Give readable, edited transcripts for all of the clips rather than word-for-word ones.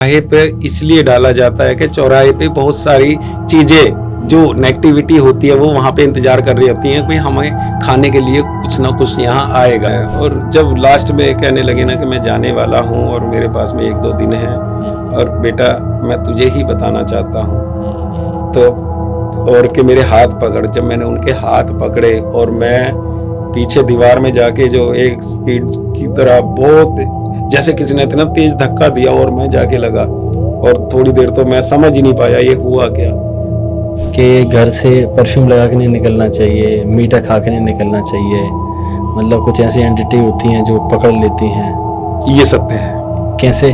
चौराहे पे इसलिए डाला जाता है कि चौराहे पे बहुत सारी चीजें जो नेगेटिविटी होती है वो वहाँ पे इंतजार कर रही होती हैं कि हमें खाने के लिए कुछ ना कुछ यहाँ आएगा। और जब लास्ट में कहने लगे ना कि मैं जाने वाला हूँ और मेरे पास में 1-2 दिन है और बेटा मैं तुझे ही बताना चाहता हूँ, तो और कि मेरे हाथ पकड़, जब मैंने उनके हाथ पकड़े और मैं पीछे दीवार में जाके जो एक स्पीड की तरह बहुत जैसे किसी ने इतना तेज धक्का दिया और मैं जाके लगा, और थोड़ी देर तो मैं समझ ही नहीं पाया ये हुआ क्या। कि घर से परफ्यूम लगा के नहीं निकलना चाहिए, मीठा खा के नहीं निकलना चाहिए, मतलब कुछ ऐसी एंटिटी होती हैं जो पकड़ लेती हैं। ये सत्य है। कैसे?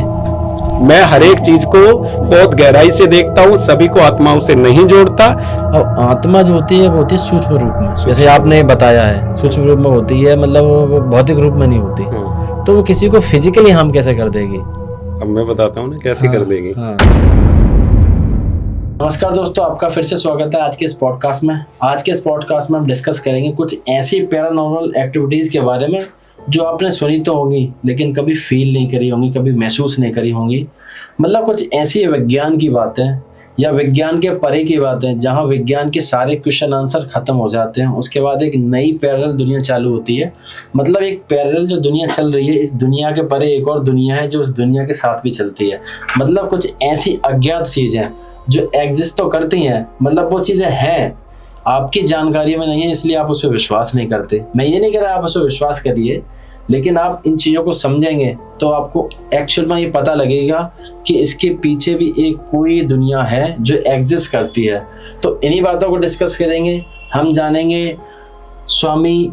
मैं हर एक चीज को बहुत गहराई से देखता हूँ, सभी को आत्माओं से नहीं जोड़ता। और आत्मा जो होती है वो होती है सूक्ष्म रूप में, जैसे आपने बताया है सूक्ष्म रूप में होती है, मतलब वो भौतिक रूप में नहीं होती। तो वो किसी को फिजिकली हार्म कैसे कर देगी? अब मैं बताता हूँ ना कैसे कर देगी। नमस्कार दोस्तों, आपका फिर से स्वागत है आज के इस पॉडकास्ट में। आज के इस पॉडकास्ट में हम डिस्कस करेंगे कुछ ऐसी पैरानॉर्मल एक्टिविटीज़ के बारे में जो आपने सुनी तो होंगी लेकिन कभी फील नहीं करी होंगी, कभी महसूस नहीं करी होंगी। मतलब कुछ ऐसी विज्ञान की बातें या विज्ञान के परे की बातें जहाँ विज्ञान के सारे क्वेश्चन आंसर खत्म हो जाते हैं, उसके बाद एक नई पैरेलल दुनिया चालू होती है। मतलब एक पैरेलल जो दुनिया चल रही है, इस दुनिया के परे एक और दुनिया है जो उस दुनिया के साथ भी चलती है। मतलब कुछ ऐसी अज्ञात चीज़ें जो एग्जिस्ट तो करती हैं, मतलब वो चीज़ें हैं, आपकी जानकारी में नहीं है इसलिए आप उस पर विश्वास नहीं करते। मैं ये नहीं कह रहा आप उस पर विश्वास करिए, लेकिन आप इन चीज़ों को समझेंगे तो आपको एक्चुअल में ये पता लगेगा कि इसके पीछे भी एक कोई दुनिया है जो एग्जिस्ट करती है। तो इन्हीं बातों को डिस्कस करेंगे। हम जानेंगे स्वामी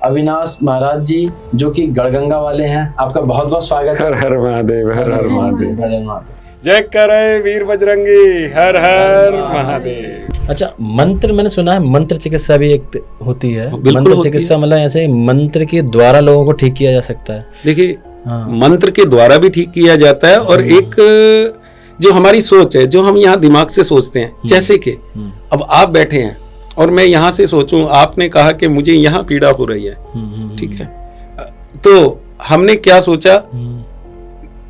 अविनाश महाराज जी जो कि गढ़गंगा वाले हैं। आपका बहुत बहुत स्वागत है। हर हर महादेव, हर हर महादेव। हर हर महादेव। जय करे वीर बजरंगी, हर हर महादेव। अच्छा, मंत्र मैंने सुना है मंत्र चिकित्सा भी एक होती है। बिल्कुल मंत्र चिकित्सा मतलब ऐसे मंत्र के द्वारा लोगों को ठीक किया जा सकता है। देखिए, मंत्र के द्वारा भी ठीक किया जाता है और एक जो हमारी सोच है, जो हम यहाँ दिमाग से सोचते हैं, जैसे कि अब आप बैठे हैं और मैं यहाँ से सोचूं, आपने कहा कि मुझे यहाँ पीड़ा हो रही है, ठीक है, तो हमने क्या सोचा,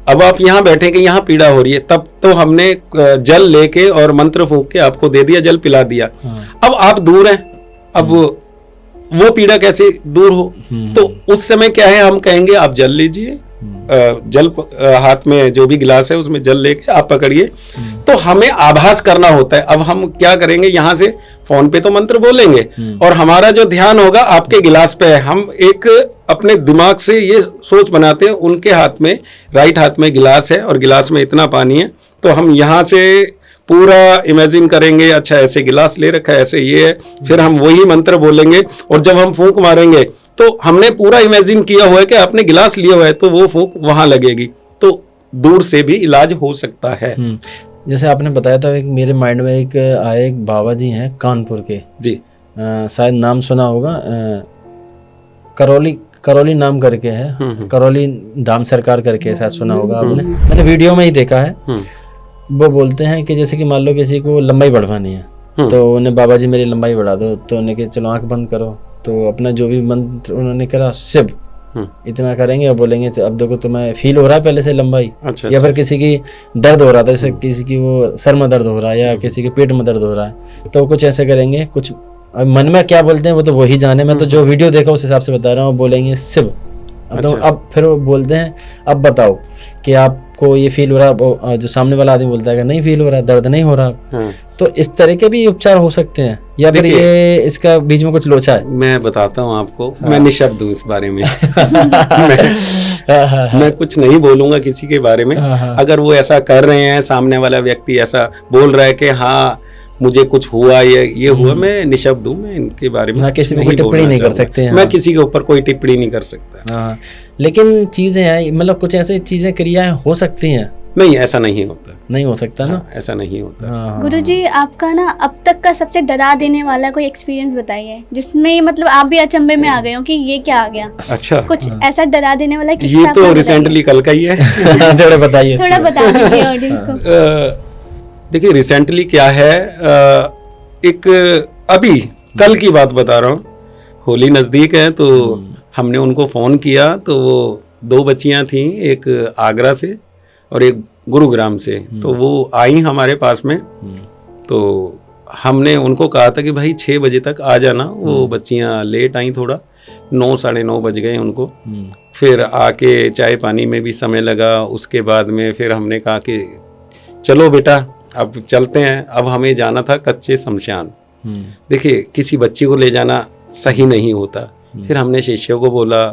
अब आप यहाँ बैठे कि यहाँ पीड़ा हो रही है, तब तो हमने जल लेके और मंत्र फूंक के आपको दे दिया, जल पिला दिया। अब आप दूर हैं, अब वो पीड़ा कैसे दूर हो? तो उस समय क्या है, हम कहेंगे आप जल लीजिए, जल हाथ में जो भी गिलास है उसमें जल लेके आप पकड़िए। तो हमें आभास करना होता है। अब हम क्या करेंगे, यहाँ से फोन पे तो मंत्र बोलेंगे और हमारा जो ध्यान होगा आपके गिलास पे है। हम एक अपने दिमाग से ये सोच बनाते हैं, उनके हाथ में, राइट हाथ में गिलास है और गिलास में इतना पानी है, तो हम यहाँ से पूरा इमेजिन करेंगे, अच्छा ऐसे गिलास ले रखा है, ऐसे ये है, फिर हम वही मंत्र बोलेंगे और जब हम फूंक मारेंगे तो हमने पूरा इमेजिन किया हुआ है कि आपने गिलास लिया हुआ है, तो वो फूंक वहां लगेगी, तो दूर से भी इलाज हो सकता है। जैसे आपने बताया था, एक मेरे माइंड में एक आए, एक बाबा जी हैं कानपुर के जी, शायद नाम सुना होगा, करौली नाम करके है, करौली धाम सरकार करके शायद सुना होगा आपने, मैंने वीडियो में ही देखा है। वो बोलते हैं कि जैसे कि मान लो किसी को लंबाई बढ़वानी है तो उन्हें बाबा जी मेरी लंबाई बढ़ा दो, तो उन्हें कि चलो आंख बंद करो, तो अपना जो भी मंत्र उन्होंने करा शिव इतना करेंगे और बोलेंगे अब देखो तुम्हें फील हो रहा है पहले से लंबाई। अच्छा, या फिर किसी की दर्द हो रहा था, जैसे किसी की वो सर में दर्द हो रहा है या किसी के पेट में दर्द हो रहा है, तो कुछ ऐसे करेंगे, कुछ अब मन में क्या बोलते हैं वो तो वही जाने, मैं तो जो वीडियो देखा उस हिसाब से बता रहा हूँ। बोलेंगे शिव, तो अब फिर वो बोलते हैं अब बताओ कि आपको ये फील हो रहा, जो सामने वाला आदमी बोलता है कि नहीं फील हो रहा, दर्द नहीं हो रहा। तो इस तरह के भी उपचार हो सकते हैं या फिर ये इसका बीच में कुछ लोचा है? मैं बताता हूँ आपको, मैं निशब्द हूँ इस बारे में। मैं कुछ नहीं बोलूंगा किसी के बारे में। अगर वो ऐसा कर रहे हैं, सामने वाला व्यक्ति ऐसा बोल रहा है कि हाँ मुझे कुछ हुआ, ये हुआ, मैं निशब्द हूँ, मैं इनके बारे में किसी को टिप्पणी नहीं कर सकते। मैं किसी के ऊपर कोई टिप्पणी नहीं कर सकता। लेकिन चीजें हैं, मतलब कुछ ऐसी चीजें क्रियाएं हो सकती हैं। नहीं, ऐसा नहीं होता, नहीं हो सकता ना, ऐसा नहीं होता। गुरुजी, आपका ना अब तक का सबसे डरा देने वाला कोई एक्सपीरियंस बताइए जिसमें मतलब आप भी अचंभे में आ गए हो कि ये क्या आ गया। अच्छा, कुछ ऐसा डरा देने वाला किस्सा? ये तो रिसेंटली कल का ही है। थोड़ा बताइए, थोड़ा बता दीजिए ऑडियंस को। देखिए रिसेंटली क्या है, एक अभी कल की बात बता रहा हूँ, होली नज़दीक है तो हमने उनको फ़ोन किया, तो वो 2 बच्चियाँ थीं, एक आगरा से और एक गुरुग्राम से। तो वो आई हमारे पास में, तो हमने उनको कहा था कि भाई 6 बजे तक आ जाना। वो बच्चियां लेट आई, थोड़ा 9 साढ़े 9 बज गए उनको। फिर आके चाय पानी में भी समय लगा। उसके बाद में फिर हमने कहा कि चलो बेटा अब चलते हैं। अब हमें जाना था कच्चे शमशान। देखिए किसी बच्ची को ले जाना सही नहीं होता। फिर हमने शिष्यों को बोला,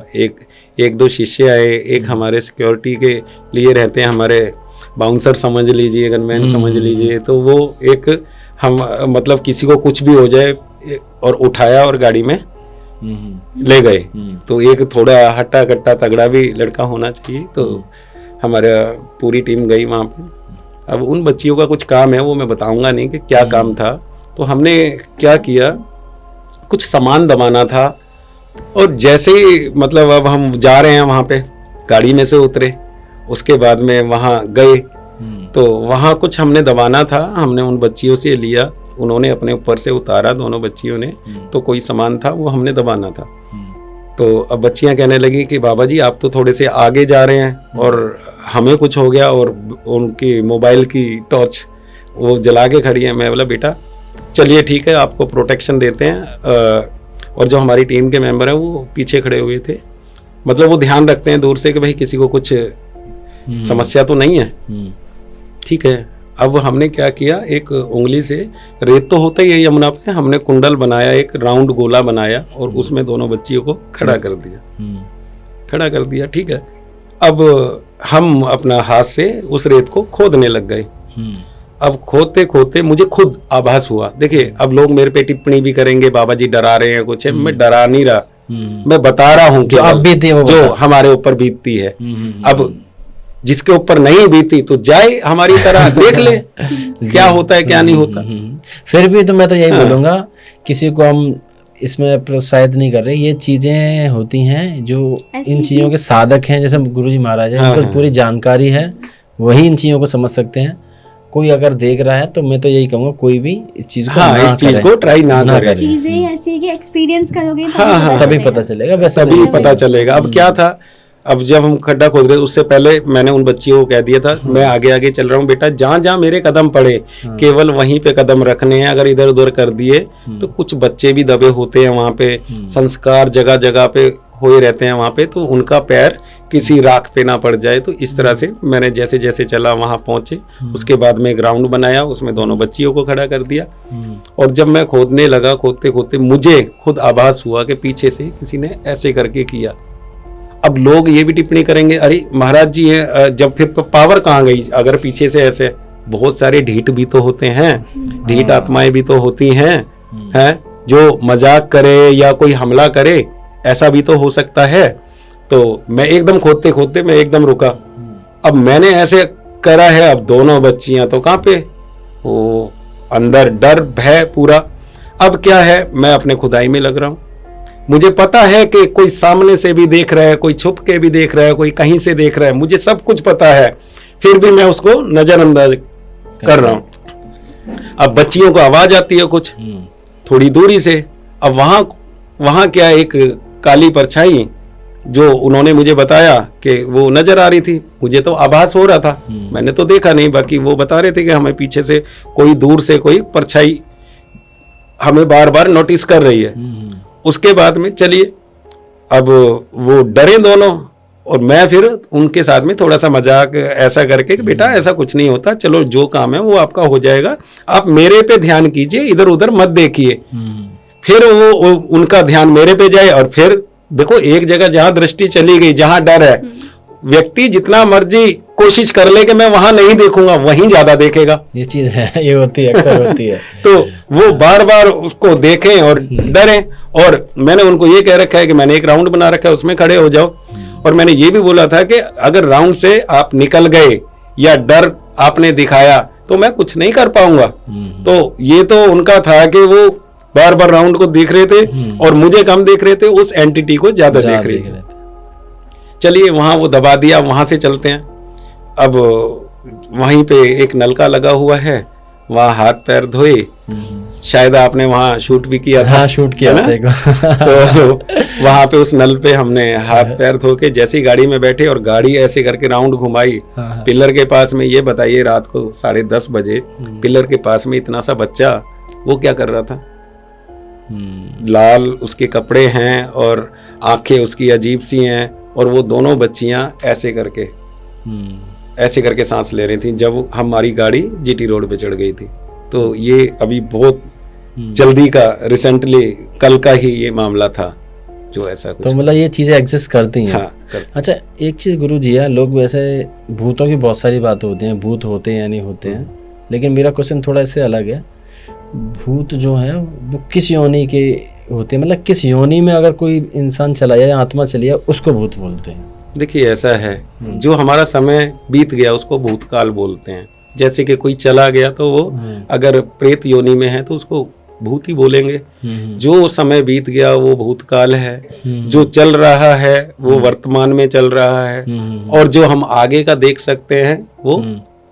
एक दो शिष्य आए, एक हमारे सिक्योरिटी के लिए रहते हैं, हमारे बाउंसर समझ लीजिए, गनमैन समझ लीजिए। तो वो एक हम मतलब किसी को कुछ भी हो जाए और उठाया और गाड़ी में ले गए। तो एक थोड़ा हट्टा कट्टा तगड़ा भी लड़का होना चाहिए। तो हमारा पूरी टीम गई वहाँ पे। अब उन बच्चियों का कुछ काम है, वो मैं बताऊंगा नहीं कि क्या काम था। तो हमने क्या किया, कुछ सामान दबाना था। और जैसे ही मतलब अब हम जा रहे हैं वहाँ पे, गाड़ी में से उतरे, उसके बाद में वहाँ गए। तो वहाँ कुछ हमने दबाना था। हमने उन बच्चियों से लिया, उन्होंने अपने ऊपर से उतारा, दोनों बच्चियों ने। तो कोई सामान था वो हमने दबाना था। तो अब बच्चियां कहने लगी कि बाबा जी आप तो थोड़े से आगे जा रहे हैं और हमें कुछ हो गया। और उनकी मोबाइल की टॉर्च वो जला के खड़ी है। मैं बोला बेटा चलिए ठीक है, आपको प्रोटेक्शन देते हैं। और जो हमारी टीम के मेंबर हैं वो पीछे खड़े हुए थे, मतलब वो ध्यान रखते हैं दूर से कि भाई किसी को कुछ समस्या तो नहीं है। ठीक है। अब हमने क्या किया, एक उंगली से, रेत तो होता ही है यमुना पे, हमने कुंडल बनाया, एक राउंड गोला बनाया और उसमें दोनों बच्चियों को खड़ा कर दिया। ठीक है। अब हम अपना हाथ से उस रेत को खोदने लग गए। अब खोदते खोदते मुझे खुद आभास हुआ। देखिए अब लोग मेरे पे टिप्पणी भी करेंगे, बाबा जी डरा रहे हैं कुछ है। मैं डरा नहीं रहा, मैं बता रहा हूँ जो हमारे ऊपर बीतती है। अब जिसके ऊपर नहीं बीती तो जाए हमारी तरह देख ले क्या होता है क्या नहीं होता। फिर भी तो मैं तो यही बोलूंगा, किसी को हम इसमें प्रोत्साहित नहीं कर रहे। ये चीजें होती हैं जो इन चीजों के साधक हैं, जैसे गुरुजी महाराज हैं, उनको पूरी जानकारी है, वही इन चीजों को समझ सकते हैं। कोई अगर देख रहा है तो मैं तो यही कहूँगा कोई भी इस चीज को इस चीज को ट्राई ना करे। चीजें ऐसी कि एक्सपीरियंस करोगे तभी पता चलेगा। वैसे तभी पता चलेगा। अब क्या था, अब जब हम खड्डा खोद रहे उससे पहले मैंने उन बच्चियों को कह दिया था मैं आगे आगे चल रहा हूँ बेटा, जहाँ जहाँ मेरे कदम पड़े केवल वहीं पे कदम रखने हैं। अगर इधर उधर कर दिए तो कुछ बच्चे भी दबे होते हैं वहाँ पे, संस्कार जगह जगह पे हुए रहते हैं वहाँ पे, तो उनका पैर किसी राख पे ना पड़ जाए। तो इस तरह से मैंने जैसे जैसे चला वहाँ पहुंचे। उसके बाद में ग्राउंड बनाया, उसमें दोनों बच्चियों को खड़ा कर दिया। और जब मैं खोदने लगा, खोदते खोदते मुझे खुद आभास हुआ कि पीछे से किसी ने ऐसे करके किया। अब लोग ये भी टिप्पणी करेंगे, अरे महाराज जी है, जब फिर पावर कहाँ गई अगर पीछे से ऐसे। बहुत सारे ढीठ भी तो होते हैं, ढीठ आत्माएं भी तो होती हैं जो मजाक करे या कोई हमला करे, ऐसा भी तो हो सकता है। तो मैं एकदम खोदते खोदते मैं एकदम रुका। अब मैंने ऐसे करा है, अब दोनों बच्चियां तो कहाँ पे, वो अंदर डर भय पूरा। अब क्या है, मैं अपने खुदाई में लग रहा हूँ। मुझे पता है कि कोई सामने से भी देख रहा है, कोई छुप के भी देख रहा है, कोई कहीं से देख रहा है, मुझे सब कुछ पता है, फिर भी मैं उसको नजरअंदाज कर रहा हूँ। अब बच्चियों को आवाज आती है कुछ थोड़ी दूरी से। अब वहां क्या, एक काली परछाई जो उन्होंने मुझे बताया कि वो नजर आ रही थी, मुझे तो आभास हो रहा था, मैंने तो देखा नहीं, बाकी वो बता रहे थे कि हमें पीछे से कोई दूर से कोई परछाई हमें बार बार नोटिस कर रही है। उसके बाद में चलिए, अब वो डरे दोनों और मैं फिर उनके साथ में थोड़ा सा मजाक ऐसा करके कि बेटा ऐसा कुछ नहीं होता, चलो जो काम है वो आपका हो जाएगा, आप मेरे पे ध्यान कीजिए, इधर उधर मत देखिए। फिर वो उनका ध्यान मेरे पे जाए और फिर देखो एक जगह जहां दृष्टि चली गई, जहां डर है, व्यक्ति जितना मर्जी कोशिश कर ले कि मैं वहां नहीं देखूंगा, वहीं ज्यादा देखेगा। ये चीज है, ये होती है, अक्सर होती है। तो वो बार बार उसको देखें और डरें। और मैंने उनको ये कह रखा है कि मैंने एक राउंड बना रखा है, उसमें खड़े हो जाओ। और मैंने ये भी बोला था कि अगर राउंड से आप निकल गए या डर आपने दिखाया तो मैं कुछ नहीं कर पाऊंगा। तो ये तो उनका था कि वो बार बार राउंड को देख रहे थे और मुझे कम देख रहे थे, उस एंटिटी को ज्यादा देख रहे थे। चलिए वहां वो दबा दिया, वहां से चलते हैं। अब वहीं पे एक नलका लगा हुआ है, वहां हाथ पैर धोए शायद आपने वहाँ शूट भी किया था। हाँ, शूट किया था। तो वहाँ पे उस नल पे हमने हाथ पैर धो के जैसे ही गाड़ी में बैठे और गाड़ी ऐसे करके राउंड घुमाई पिलर के पास में। ये बताइए रात को 10:30 बजे पिलर के पास में इतना सा बच्चा वो क्या कर रहा था? लाल उसके कपड़े हैं और आंखें उसकी अजीब सी हैं और वो दोनों बच्चियां ऐसे करके सांस ले रही थी जब हमारी गाड़ी जीटी रोड पे चढ़ गई थी। तो ये अभी बहुत जल्दी का रिसेंटली कल का ही ये मामला था जो ऐसा कुछ। तो मतलब ये चीजें एग्जिस्ट करती हैं। हाँ, अच्छा, एक चीज गुरु जी है, लोग वैसे भूतों की बहुत सारी बातें होती हैं, भूत होते हैं या नहीं होते हैं, लेकिन मेरा क्वेश्चन थोड़ा इससे अलग है। भूत जो है वो किस योनि के होते हैं, मतलब किस योनि में अगर कोई इंसान चला जाए या आत्मा चली जाए उसको भूत बोलते हैं? देखिए ऐसा है, जो हमारा समय बीत गया उसको भूतकाल बोलते हैं। जैसे कि कोई चला गया तो वो अगर प्रेत योनि में है तो उसको भूत ही बोलेंगे। जो समय बीत गया वो भूतकाल है, जो चल रहा है वो वर्तमान में चल रहा है, और जो हम आगे का देख सकते हैं वो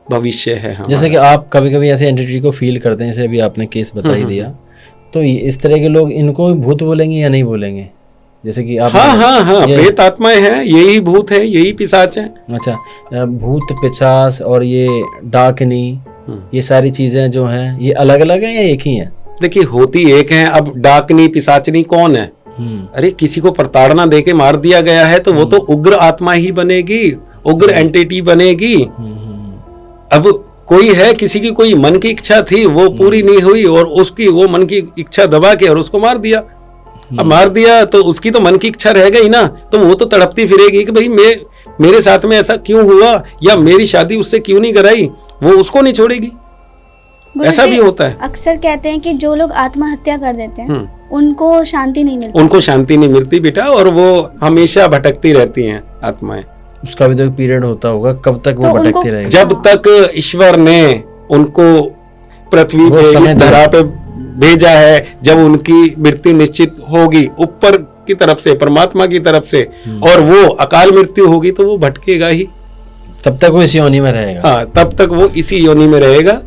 भविष्य है हमारा। जैसे कि आप कभी कभी ऐसे एंटिटी को फील करते हैं, जैसे अभी आपने केस बता ही दिया, तो इस तरह के लोग इनको भूत बोलेंगे या नहीं बोलेंगे? जैसे कि आप हाँ, प्रेत आत्माएं हैं, यही भूत है, यही पिशाच है। अच्छा, भूत पिशाच और ये डाकनी, ये सारी चीजें जो हैं ये अलग अलग हैं या एक ही हैं? देखिए होती एक है। अब डाकनी पिशाचनी कौन है? अरे किसी को प्रताड़ना देके मार दिया गया है तो वो तो उग्र आत्मा ही बनेगी, उग्र एंटिटी बनेगी। अब कोई है, किसी की कोई मन की इच्छा थी वो पूरी नहीं हुई और उसकी वो मन की इच्छा दबा के और उसको मार दिया। अब मार दिया तो उसकी तो मन की इच्छा रह गई ना, तो वो तो तड़पती फिरेगी कि भाई मेरे साथ में ऐसा क्यों हुआ, या मेरी शादी उससे क्यों नहीं कराई, वो उसको नहीं छोड़ेगी। ऐसा भी होता है। अक्सर कहते हैं कि जो लोग आत्महत्या कर देते हैं उनको शांति नहीं मिलती। उनको शांति नहीं मिलती बेटा, और वो हमेशा भटकती रहती हैं आत्माएं। उसका भी तो एक पीरियड होता होगा, कब तक वो भटकती रहेगी? जब तक ईश्वर ने उनको पृथ्वी पे इस धरा पे भेजा है, जब उनकी मृत्यु निश्चित होगी ऊपर की तरफ से, परमात्मा की तरफ से, और वो अकाल मृत्यु होगी तो वो भटकेगा ही। तब तक वो इसी योनि में रहेगा। हाँ, तब तक वो इसी योनि में रहेगा,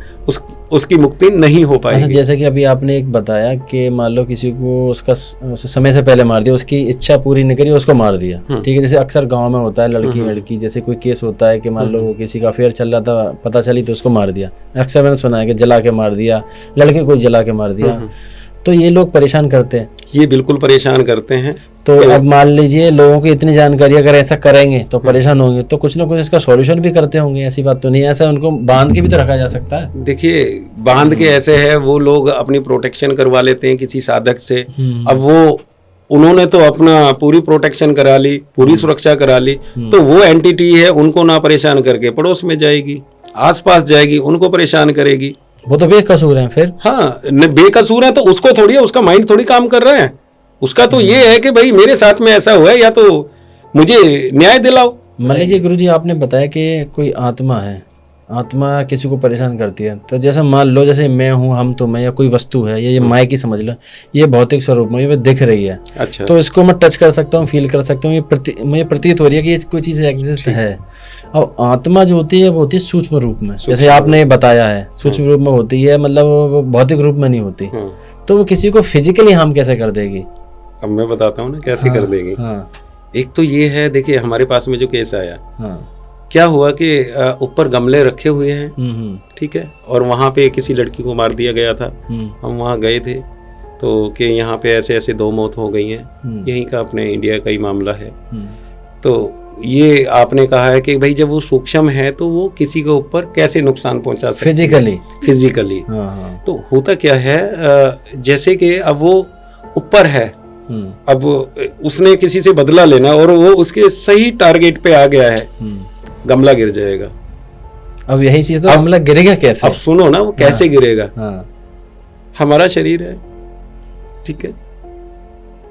उसकी मुक्ति नहीं हो पाएगी। अच्छा, जैसे कि अभी आपने एक बताया कि मान लो किसी को उसका समय से पहले मार दिया, उसकी इच्छा पूरी नहीं करी, उसको मार दिया, ठीक है। जैसे अक्सर गांव में होता है, लड़की जैसे कोई केस होता है कि मान लो किसी का अफेयर चल रहा था, पता चली तो उसको मार दिया। अक्सर मैंने सुना है कि जला के मार दिया, लड़के को जला के मार दिया। तो ये लोग परेशान करते हैं। ये बिल्कुल परेशान करते हैं। तो अब मान लीजिए लोगों की इतनी जानकारी, अगर ऐसा करेंगे तो परेशान होंगे, तो कुछ ना कुछ इसका सॉल्यूशन भी करते होंगे। ऐसी बात तो नहीं है, ऐसा उनको बांध के भी तो रखा जा सकता है। देखिए बांध के ऐसे है, वो लोग अपनी प्रोटेक्शन करवा लेते हैं किसी साधक से। अब उन्होंने तो अपना पूरी प्रोटेक्शन करा ली, पूरी सुरक्षा करा ली, तो वो एंटिटी है उनको ना परेशान करके पड़ोस में जाएगी, आसपास जाएगी, उनको परेशान करेगी। वो तो बेकसूर है फिर। हाँ, बेकसूर है तो उसको थोड़ी है, उसका माइंड थोड़ी काम कर रहा है। उसका तो ये है कि भाई मेरे साथ में ऐसा हुआ है, या तो मुझे न्याय दिलाओ। मान लीजिए गुरुजी आपने बताया कि कोई आत्मा है, आत्मा किसी को परेशान करती है, तो जैसे मान लो जैसे मैं हूँ, हम तो मैं, या कोई वस्तु है, ये माया की समझ लो, ये भौतिक स्वरूप में ये दिख रही है। अच्छा, तो इसको मैं टच कर सकता हूँ, फील कर सकता हूँ, मुझे प्रतीत हो रही है कि ये कोई चीज़ एग्जिस्ट है। अब आत्मा जो होती है वो होती है सूक्ष्म रूप में, जैसे आपने बताया है सूक्ष्म रूप में होती है, मतलब वो भौतिक रूप में नहीं होती। तो वो किसी को फिजिकली हार्म कैसे कर देगी? अब मैं बताता हूँ ना कैसे कर देगी। एक तो ये है, देखिए हमारे पास में जो केस आया, क्या हुआ कि ऊपर गमले रखे हुए हैं, ठीक है, और वहाँ पे किसी लड़की को मार दिया गया था। हम वहाँ गए थे तो कि यहाँ पे ऐसे ऐसे 2 मौत हो गई हैं, यहीं का अपने इंडिया का ही मामला है। तो ये आपने कहा है कि भाई जब वो सूक्ष्म है तो वो किसी के ऊपर कैसे नुकसान पहुंचा सकते हैं फिजिकली। तो होता क्या है, जैसे कि अब वो ऊपर है, अब उसने किसी से बदला लेना और वो उसके सही टारगेट पे आ गया है, गमला गिर जाएगा। अब यही चीज तो गमला गिरेगा कैसे? अब सुनो ना, वो कैसे गिरेगा। हमारा शरीर है, ठीक है,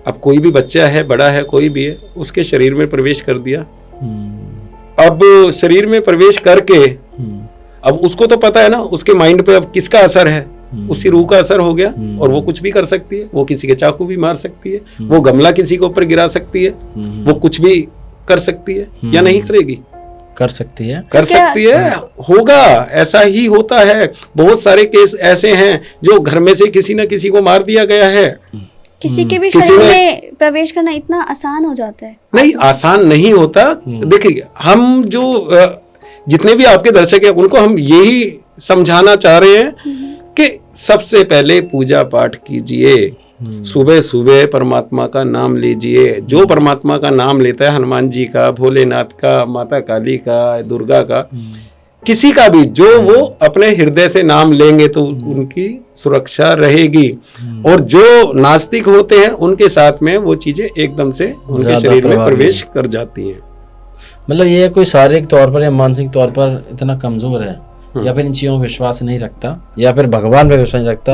अब कोई भी बच्चा है, बड़ा है, कोई भी है, उसके शरीर में प्रवेश कर दिया। अब शरीर में प्रवेश करके अब उसको तो पता है ना उसके माइंड पे अब किसका असर है, उसी रूह का असर हो गया, और वो कुछ भी कर सकती है। वो किसी के चाकू भी मार सकती है, वो गमला किसी के ऊपर गिरा सकती है, वो कुछ भी कर सकती है, या नहीं करेगी? कर सकती है, होगा, ऐसा ही होता है। बहुत सारे केस ऐसे हैं जो घर में से किसी न किसी को मार दिया गया है। किसी के भी शरीर में प्रवेश करना इतना आसान हो जाता है? नहीं, आसान नहीं होता। देखिए, हम जो जितने भी आपके दर्शक हैं उनको हम यही समझाना चाह रहे हैं कि सबसे पहले पूजा पाठ कीजिए, सुबह सुबह परमात्मा का नाम लीजिए। जो परमात्मा का नाम लेता है, हनुमान जी का, भोलेनाथ का, माता काली का, दुर्गा का, किसी का भी, जो वो अपने हृदय से नाम लेंगे तो उनकी सुरक्षा रहेगी। और जो नास्तिक होते हैं उनके साथ में वो चीजें एकदम से उनके शरीर में प्रवेश कर जाती हैं। मतलब ये कोई शारीरिक तौर पर या मानसिक तौर पर इतना कमजोर है या फिर इन चीजों पर विश्वास नहीं रखता या फिर भगवान पे विश्वास नहीं रखता,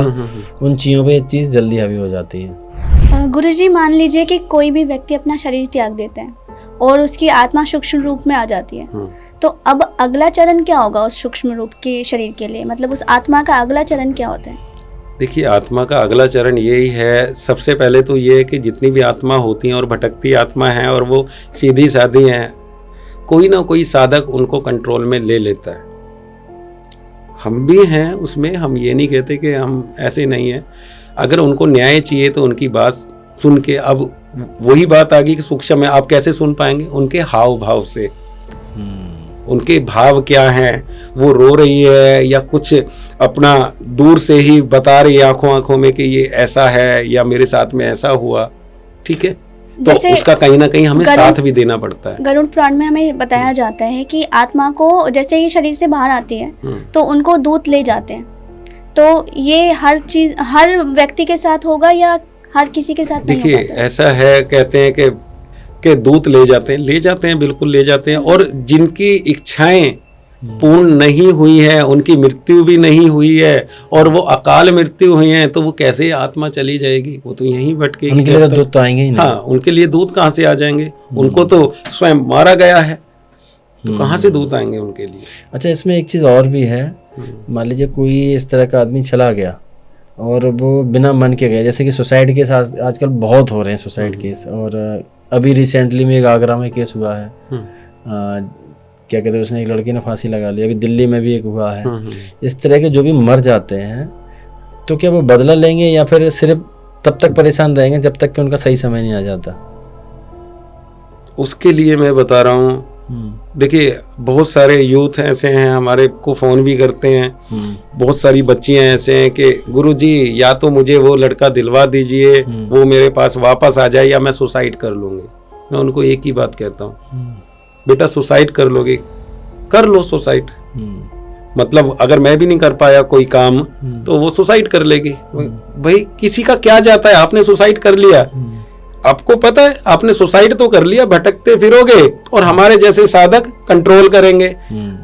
उन चीजों पे ये चीज जल्दी हावी हो जाती है। गुरुजी, मान लीजिए कि कोई भी व्यक्ति अपना शरीर त्याग देता है और उसकी आत्मा सूक्ष्म रूप में आ जाती है, तो अब अगला चरण क्या होगा उस सूक्ष्म रूप के शरीर के लिए? मतलब उस आत्मा का अगला चरण क्या होता है? देखिए, आत्मा का अगला चरण यही है, सबसे पहले तो ये है कि जितनी भी आत्मा होती हैं और भटकती आत्मा है और वो सीधी सादी हैं, कोई ना कोई साधक उनको कंट्रोल में ले लेता है। हम भी हैं उसमें, हम ये नहीं कहते कि हम ऐसे नहीं हैं। अगर उनको न्याय चाहिए तो उनकी बात सुन के, अब वही बात आ गई कि सूक्ष्म है, आप कैसे सुन पाएंगे? उनके हाव भाव से, उनके भाव क्या हैं, वो रो रही है या कुछ अपना दूर से ही बता रही है आंखों आंखों में कि ये ऐसा है या मेरे साथ में ऐसा हुआ, ठीक है, तो उसका कहीं ना कहीं हमें साथ भी देना पड़ता है। गरुड़ पुराण में हमें बताया जाता है कि आत्मा को जैसे ही शरीर से बाहर आती है तो उनको दूत ले जाते हैं। तो ये हर चीज हर व्यक्ति के साथ होगा या हर किसी के साथ नहीं? देखिए, ऐसा है, कहते हैं कि दूत ले जाते हैं, बिल्कुल ले जाते हैं। और जिनकी इच्छाएं पूर्ण नहीं हुई है, उनकी मृत्यु भी नहीं हुई है और वो अकाल मृत्यु हुई है, तो वो कैसे आत्मा चली जाएगी? वो तो यहीं भटकेगी। उनके लिए दूत तो आएंगे ही नहीं। हाँ, उनके लिए दूत कहाँ से आ जाएंगे? उनको तो स्वयं मारा गया है, तो कहाँ से दूत आएंगे उनके लिए? अच्छा, इसमें एक चीज और भी है। मान लीजिए कोई इस तरह का आदमी चला गया और वो बिना मन के गया, जैसे कि सुसाइड केस आजकल बहुत हो रहे हैं, सुसाइड केस। और अभी रिसेंटली में एक आगरा में केस हुआ है, क्या कहते हैं, उसने एक लड़की ने फांसी लगा ली। अभी दिल्ली में भी एक हुआ है। इस तरह के जो भी मर जाते हैं, तो क्या वो बदला लेंगे या फिर सिर्फ तब तक परेशान रहेंगे जब तक कि उनका सही समय नहीं आ जाता? उसके लिए मैं बता रहा हूँ, देखिए, बहुत सारे यूथ ऐसे हैं, हमारे को फ़ोन भी करते हैं। बहुत सारी बच्चियां ऐसे हैं कि गुरुजी, या तो मुझे वो लड़का दिलवा दीजिए, वो मेरे पास वापस आ जाए, या मैं सुसाइड कर लूँगी। मैं उनको एक ही बात कहता हूँ, बेटा सुसाइड कर लोगे, कर लो सुसाइड। मतलब अगर मैं भी नहीं कर पाया कोई काम तो वो सुसाइड कर लेगी। भाई, किसी का क्या जाता है? आपने सुसाइड कर लिया, आपको पता है आपने सुसाइड तो कर लिया, भटकते फिरोगे और हमारे जैसे साधक कंट्रोल करेंगे।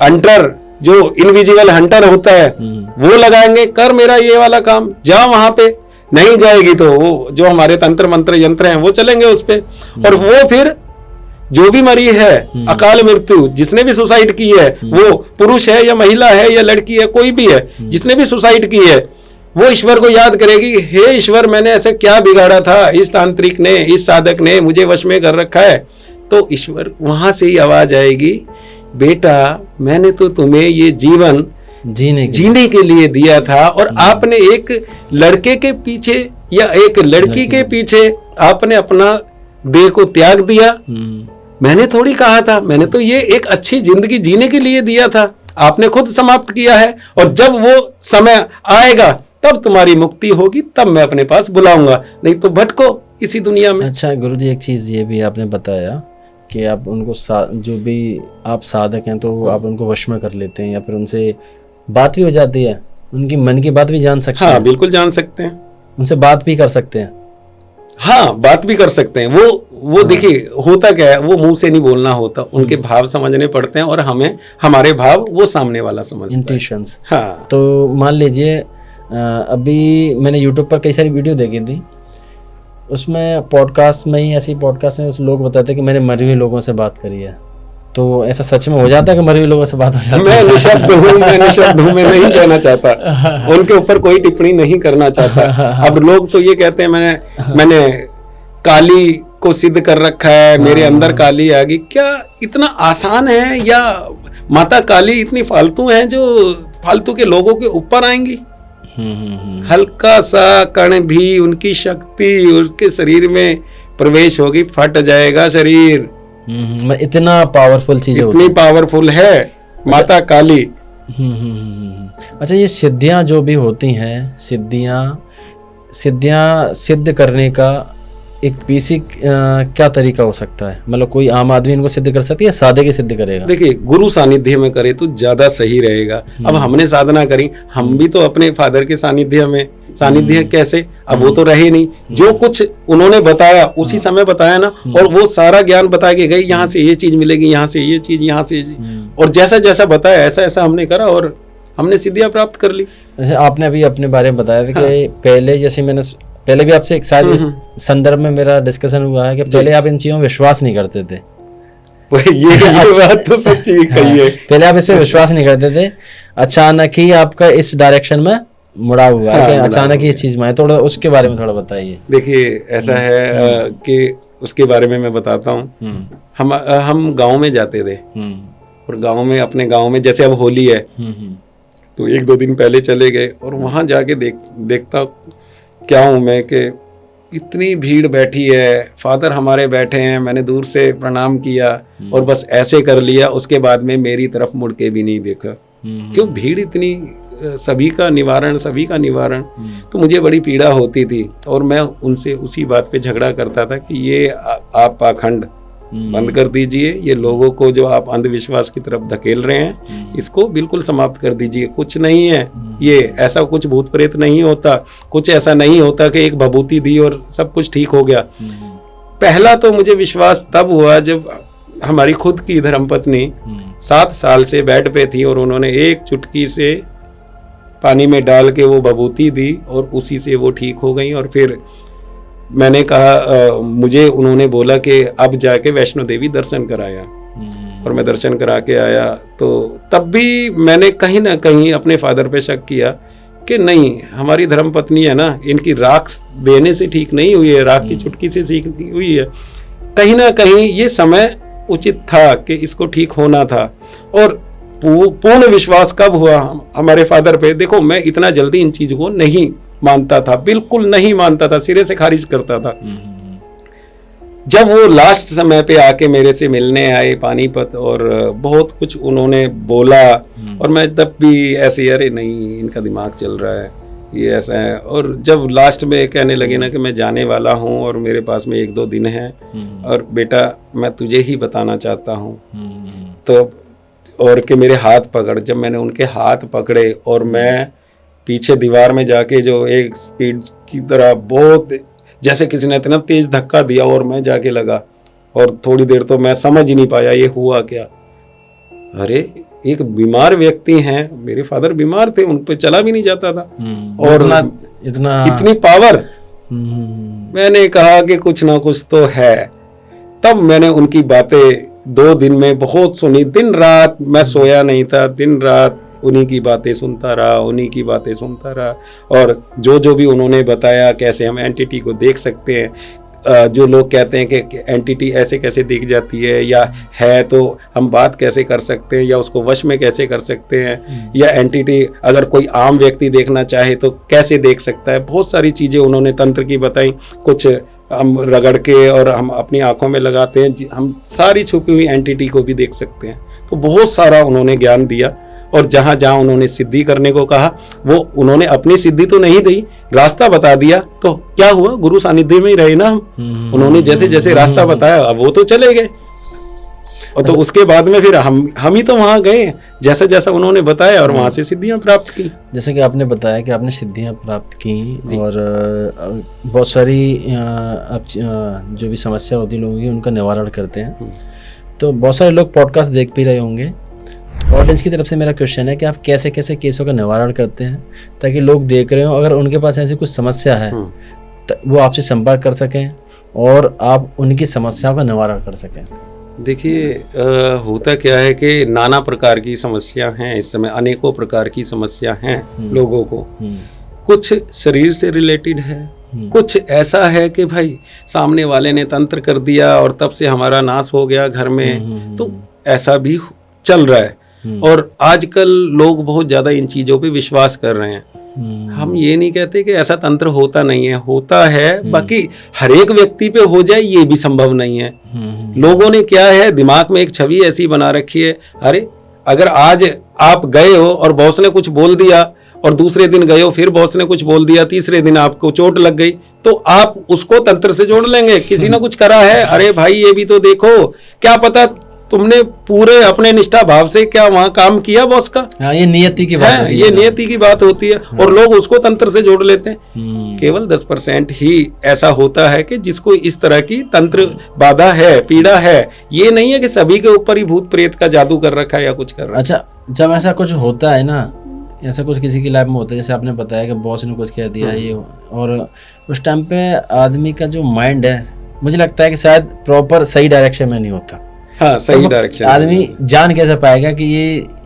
हंटर, जो इनविजिबल हंटर होता है, वो लगाएंगे, कर मेरा ये वाला काम, जा वहां पे। नहीं जाएगी तो वो जो हमारे तंत्र मंत्र यंत्र हैं वो चलेंगे उस पे, और वो फिर जो भी मरी है अकाल मृत्यु, जिसने भी सुसाइड की है, वो पुरुष है या महिला है या लड़की है, कोई भी है, जिसने भी सुसाइड की है, वो ईश्वर को याद करेगी, हे ईश्वर, मैंने ऐसे क्या बिगाड़ा था, इस तांत्रिक ने, इस साधक ने मुझे वश में कर रखा है। तो ईश्वर वहां से ही आवाज आएगी, बेटा मैंने तो तुम्हें ये जीवन जीने के लिए दिया था, और आपने एक लड़के के पीछे या एक लड़की के पीछे आपने अपना देह को त्याग दिया। मैंने थोड़ी कहा था, मैंने तो ये एक अच्छी जिंदगी जीने के लिए दिया था, आपने खुद समाप्त किया है। और जब वो समय आएगा तब तुम्हारी मुक्ति होगी, तब मैं अपने पास बुलाऊंगा, नहीं तो भटको इसी दुनिया में। अच्छा गुरुजी, एक चीज ये भी आपने बताया कि आप उनको जो भी आप साधक हैं तो आप उनको वश में कर लेते हैं या फिर उनसे बात भी हो जाती है, उनकी मन की बात भी जान सकते हैं। हाँ, बिल्कुल जान सकते हैं, उनसे बात भी कर सकते हैं। हाँ, बात भी कर सकते हैं। वो देखिए, होता क्या है, वो मुंह से नहीं बोलना होता, उनके भाव समझने पड़ते हैं और हमें हमारे भाव वो सामने वाला समझता है। इंट्यूशंस। हाँ, तो मान लीजिए अभी मैंने यूट्यूब पर कई सारी वीडियो देखी थी, उसमें पॉडकास्ट में ही ऐसी पॉडकास्ट में उस लोग बताते हैं कि मैंने मरे हुए लोगों से बात करी है। तो ऐसा सच में हो जाता है कि मरे हुए लोगों से बात हो जाती है? मैं निशब्द हूँ, मैं नहीं कहना चाहता, उनके ऊपर कोई टिप्पणी नहीं करना चाहता। अब लोग तो ये कहते हैं मैंने काली को सिद्ध कर रखा है, मेरे अंदर काली आ गई, क्या इतना आसान है? या माता काली इतनी फालतू है जो फालतू के लोगों के ऊपर आएंगी? हल्का सा कण भी उनकी शक्ति उनके शरीर में प्रवेश होगी, फट जाएगा शरीर। इतना पावरफुल चीज है, इतनी पावरफुल है माता काली। अच्छा, ये सिद्धियां जो भी होती हैं, सिद्धियां सिद्ध करने का एक बेसिक क्या तरीका हो सकता है? मतलब कोई आम आदमी इनको सिद्ध कर सकती है, सादे के सिद्ध करेगा? देखिए, गुरु सानिध्य में करे तो ज्यादा सही रहेगा। अब हमने साधना करी, हम भी तो अपने फादर के सानिध्य में, सानिध्य कैसे, अब वो तो रहे नहीं, जो कुछ उन्होंने बताया उसी समय बताया ना, और वो सारा ज्ञान बता के गए, यहाँ से ये चीज मिलेगी, यहाँ से ये चीज, यहाँ से ये चीज, और जैसा जैसा बताया ऐसा ऐसा हमने करा और हमने सिद्धियां प्राप्त कर ली। जैसे आपने अभी अपने बारे में बताया था कि पहले, जैसे मैंने पहले भी आपसे एक साथ इस संदर्भ में मेरा डिस्कशन हुआ है कि पहले आप इन चीजों में विश्वास नहीं करते थे। ये बात तो सच्ची कही है। पहले आप इस पे विश्वास नहीं करते थे, अचानक ही आपका इस डायरेक्शन में मुड़ा हुआ है, अचानक ही इस चीज में, थोड़ा उसके बारे में थोड़ा बताइए। देखिए, ऐसा है कि उसके बारे में मैं बताता हूँ। हम गाँव में जाते थे, और गाँव में, अपने गाँव में जैसे अब होली है तो 1-2 दिन पहले चले गए, और वहां जाके देखता क्या हूँ मैं कि इतनी भीड़ बैठी है, फादर हमारे बैठे हैं, मैंने दूर से प्रणाम किया और बस ऐसे कर लिया, उसके बाद में मेरी तरफ मुड़ के भी नहीं देखा। क्यों? भीड़ इतनी, सभी का निवारण। तो मुझे बड़ी पीड़ा होती थी, और मैं उनसे उसी बात पे झगड़ा करता था कि ये आप पाखंड बंद कर दीजिए, ये लोगों को जो आप अंधविश्वास की तरफ धकेल रहे हैं इसको बिल्कुल समाप्त कर दीजिए। कुछ नहीं है ये, ऐसा कुछ भूत प्रेत नहीं होता, कुछ ऐसा नहीं होता कि एक भभूति दी और सब कुछ ठीक हो गया। पहला तो मुझे विश्वास तब हुआ जब हमारी खुद की धर्मपत्नी 7 साल से बेड पे थी, और उन्होंने एक चुटकी से पानी में डाल के वो भभूति दी और उसी से वो ठीक हो गई। और फिर मैंने कहा, मुझे उन्होंने बोला कि अब जाके वैष्णो देवी दर्शन कराया, और मैं दर्शन करा के आया। तो तब भी मैंने कहीं ना कहीं अपने फादर पे शक किया कि नहीं, हमारी धर्मपत्नी है ना, इनकी राख देने से ठीक नहीं हुई है, राख की चुटकी से ठीक नहीं हुई है। कहीं ना कहीं ये समय उचित था कि इसको ठीक होना था। और पूर्ण विश्वास कब हुआ हमारे फादर पे? देखो, मैं इतना जल्दी इन चीजों को नहीं मानता था, बिल्कुल नहीं मानता था, सिरे से खारिज करता था। जब वो लास्ट समय पे आके मेरे से मिलने आए पानीपत, और बहुत कुछ उन्होंने बोला, और मैं तब भी ऐसे, अरे नहीं, इनका दिमाग चल रहा है, ये ऐसा है। और जब लास्ट में कहने लगे ना कि मैं जाने वाला हूँ और मेरे पास में 1-2 दिन है, और बेटा मैं तुझे ही बताना चाहता हूँ, तो और कि मेरे हाथ पकड़, जब मैंने उनके हाथ पकड़े और मैं पीछे दीवार में जाके जो एक स्पीड की तरह बहुत जैसे किसी ने इतना तेज धक्का दिया, और मैं जाके लगा, और थोड़ी देर तो मैं समझ ही नहीं पाया ये हुआ क्या। अरे, एक बीमार व्यक्ति हैं, मेरे फादर बीमार थे, उन पे चला भी नहीं जाता था, और इतनी पावर। मैंने कहा कि कुछ ना कुछ तो है। तब मैंने उनकी बातें 2 दिन में बहुत सुनी, दिन रात मैं सोया नहीं था, दिन रात उन्हीं की बातें सुनता रहा, और जो भी उन्होंने बताया, कैसे हम एंटिटी को देख सकते हैं। जो लोग कहते हैं कि एंटिटी ऐसे कैसे दिख जाती है, या है तो हम बात कैसे कर सकते हैं, या उसको वश में कैसे कर सकते हैं, या एंटिटी अगर कोई आम व्यक्ति देखना चाहे तो कैसे देख सकता है। बहुत सारी चीज़ें उन्होंने तंत्र की बताई, कुछ हम रगड़ के और हम अपनी आंखों में लगाते हैं, हम सारी छुपी हुई एंटिटी को भी देख सकते हैं। तो बहुत सारा उन्होंने ज्ञान दिया, और जहां जहां उन्होंने सिद्धि करने को कहा, वो उन्होंने अपनी सिद्धि तो नहीं दी, रास्ता बता दिया। तो क्या हुआ, गुरु सानिध्य में ही रहे ना हम। उन्होंने जैसे जैसे रास्ता बताया, अब वो तो चले गए, और तो उसके बाद में फिर हम ही तो वहां गए जैसा जैसा उन्होंने बताया, और वहां से सिद्धियां प्राप्त की। जैसे कि आपने बताया कि आपने सिद्धियां प्राप्त की, और बहुत सारी जो भी समस्या होती लोगों की उनका निवारण करते हैं। तो बहुत सारे लोग पॉडकास्ट देख भी रहे होंगे, ऑडियंस की तरफ से मेरा क्वेश्चन है कि आप कैसे कैसे केसों का निवारण करते हैं, ताकि लोग देख रहे हो, अगर उनके पास ऐसी कुछ समस्या है तो वो आपसे संपर्क कर सकें और आप उनकी समस्याओं का निवारण कर सकें। देखिए, होता क्या है कि नाना प्रकार की समस्या हैं इस समय, अनेकों प्रकार की समस्या हैं लोगों को। कुछ शरीर से रिलेटेड है, कुछ ऐसा है कि भाई सामने वाले ने तंत्र कर दिया और तब से हमारा नाश हो गया घर में, तो ऐसा भी चल रहा है। और आजकल लोग बहुत ज़्यादा इन चीज़ों पे विश्वास कर रहे हैं। हम ये नहीं कहते कि ऐसा तंत्र होता नहीं है, होता है, बाकी हर एक व्यक्ति पे हो जाए ये भी संभव नहीं है। लोगों ने क्या है, दिमाग में एक छवि ऐसी बना रखी है, अरे अगर आज आप गए हो और बॉस ने कुछ बोल दिया और दूसरे दिन गए हो फिर बॉस ने कुछ बोल दिया, तीसरे दिन आपको चोट लग गई, तो आप उसको तंत्र से जोड़ लेंगे, किसी ने कुछ करा है, अरे भाई ये भी तो देखो, क्या पता तुमने पूरे अपने निष्ठा भाव से क्या वहां काम किया बॉस का। ये नियति की बात है, ये नियति की बात होती है और लोग उसको तंत्र से जोड़ लेते हैं। केवल 10% ही ऐसा होता है कि जिसको इस तरह की तंत्र बाधा है, पीड़ा है। ये नहीं है कि सभी के ऊपर ही भूत प्रेत का जादू कर रखा है या कुछ कर रखा है। अच्छा, जब ऐसा कुछ होता है ना, ऐसा कुछ किसी की लाइफ में होता है, जैसे आपने बताया कि बॉस ने कुछ कह दिया ये, और उस टाइम पे आदमी का जो माइंड है, मुझे लगता है कि शायद प्रॉपर सही डायरेक्शन में नहीं होता। हाँ, सही डायरेक्शन। आदमी जान कैसे पाएगा कि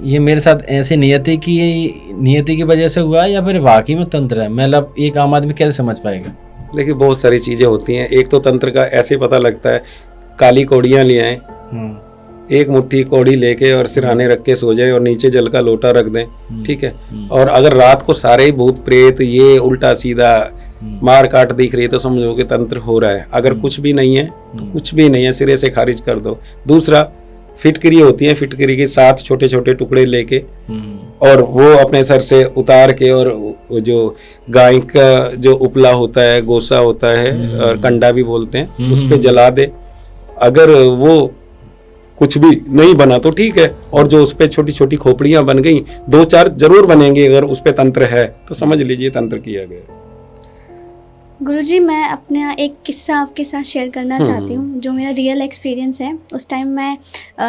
ये मेरे साथ ऐसे नियति की वजह से हुआ है या फिर वाकई में तंत्र है? मतलब एक आम आदमी कैसे समझ पाएगा? देखिए, बहुत सारी चीजें होती हैं। एक तो तंत्र का ऐसे पता लगता है, काली कौड़ियां ले आए, एक मुट्ठी कौड़ी लेके और सिरहाने रख के सो जाए और नीचे जल का लोटा रख दें, ठीक है। और अगर रात को सारे ही भूत प्रेत ये उल्टा सीधा मार काट दिख रही है तो समझो कि तंत्र हो रहा है। अगर कुछ भी नहीं है तो कुछ भी नहीं है, सिरे से खारिज कर दो। दूसरा, फिटकरी होती है, फिटकरी के 7 छोटे छोटे टुकड़े लेके और वो अपने सर से उतार के, और जो गाय का जो उपला होता है, गोसा होता है और कंडा भी बोलते हैं, उस पे जला दे। अगर वो कुछ भी नहीं बना तो ठीक है, और जो उस पे छोटी छोटी खोपड़ियां बन गई, 2-4 जरूर बनेंगी, अगर उस पे तंत्र है तो समझ लीजिए तंत्र किया गया। गुरुजी, मैं अपना एक किस्सा आपके साथ शेयर करना चाहती हूँ, जो मेरा रियल एक्सपीरियंस है। उस टाइम मैं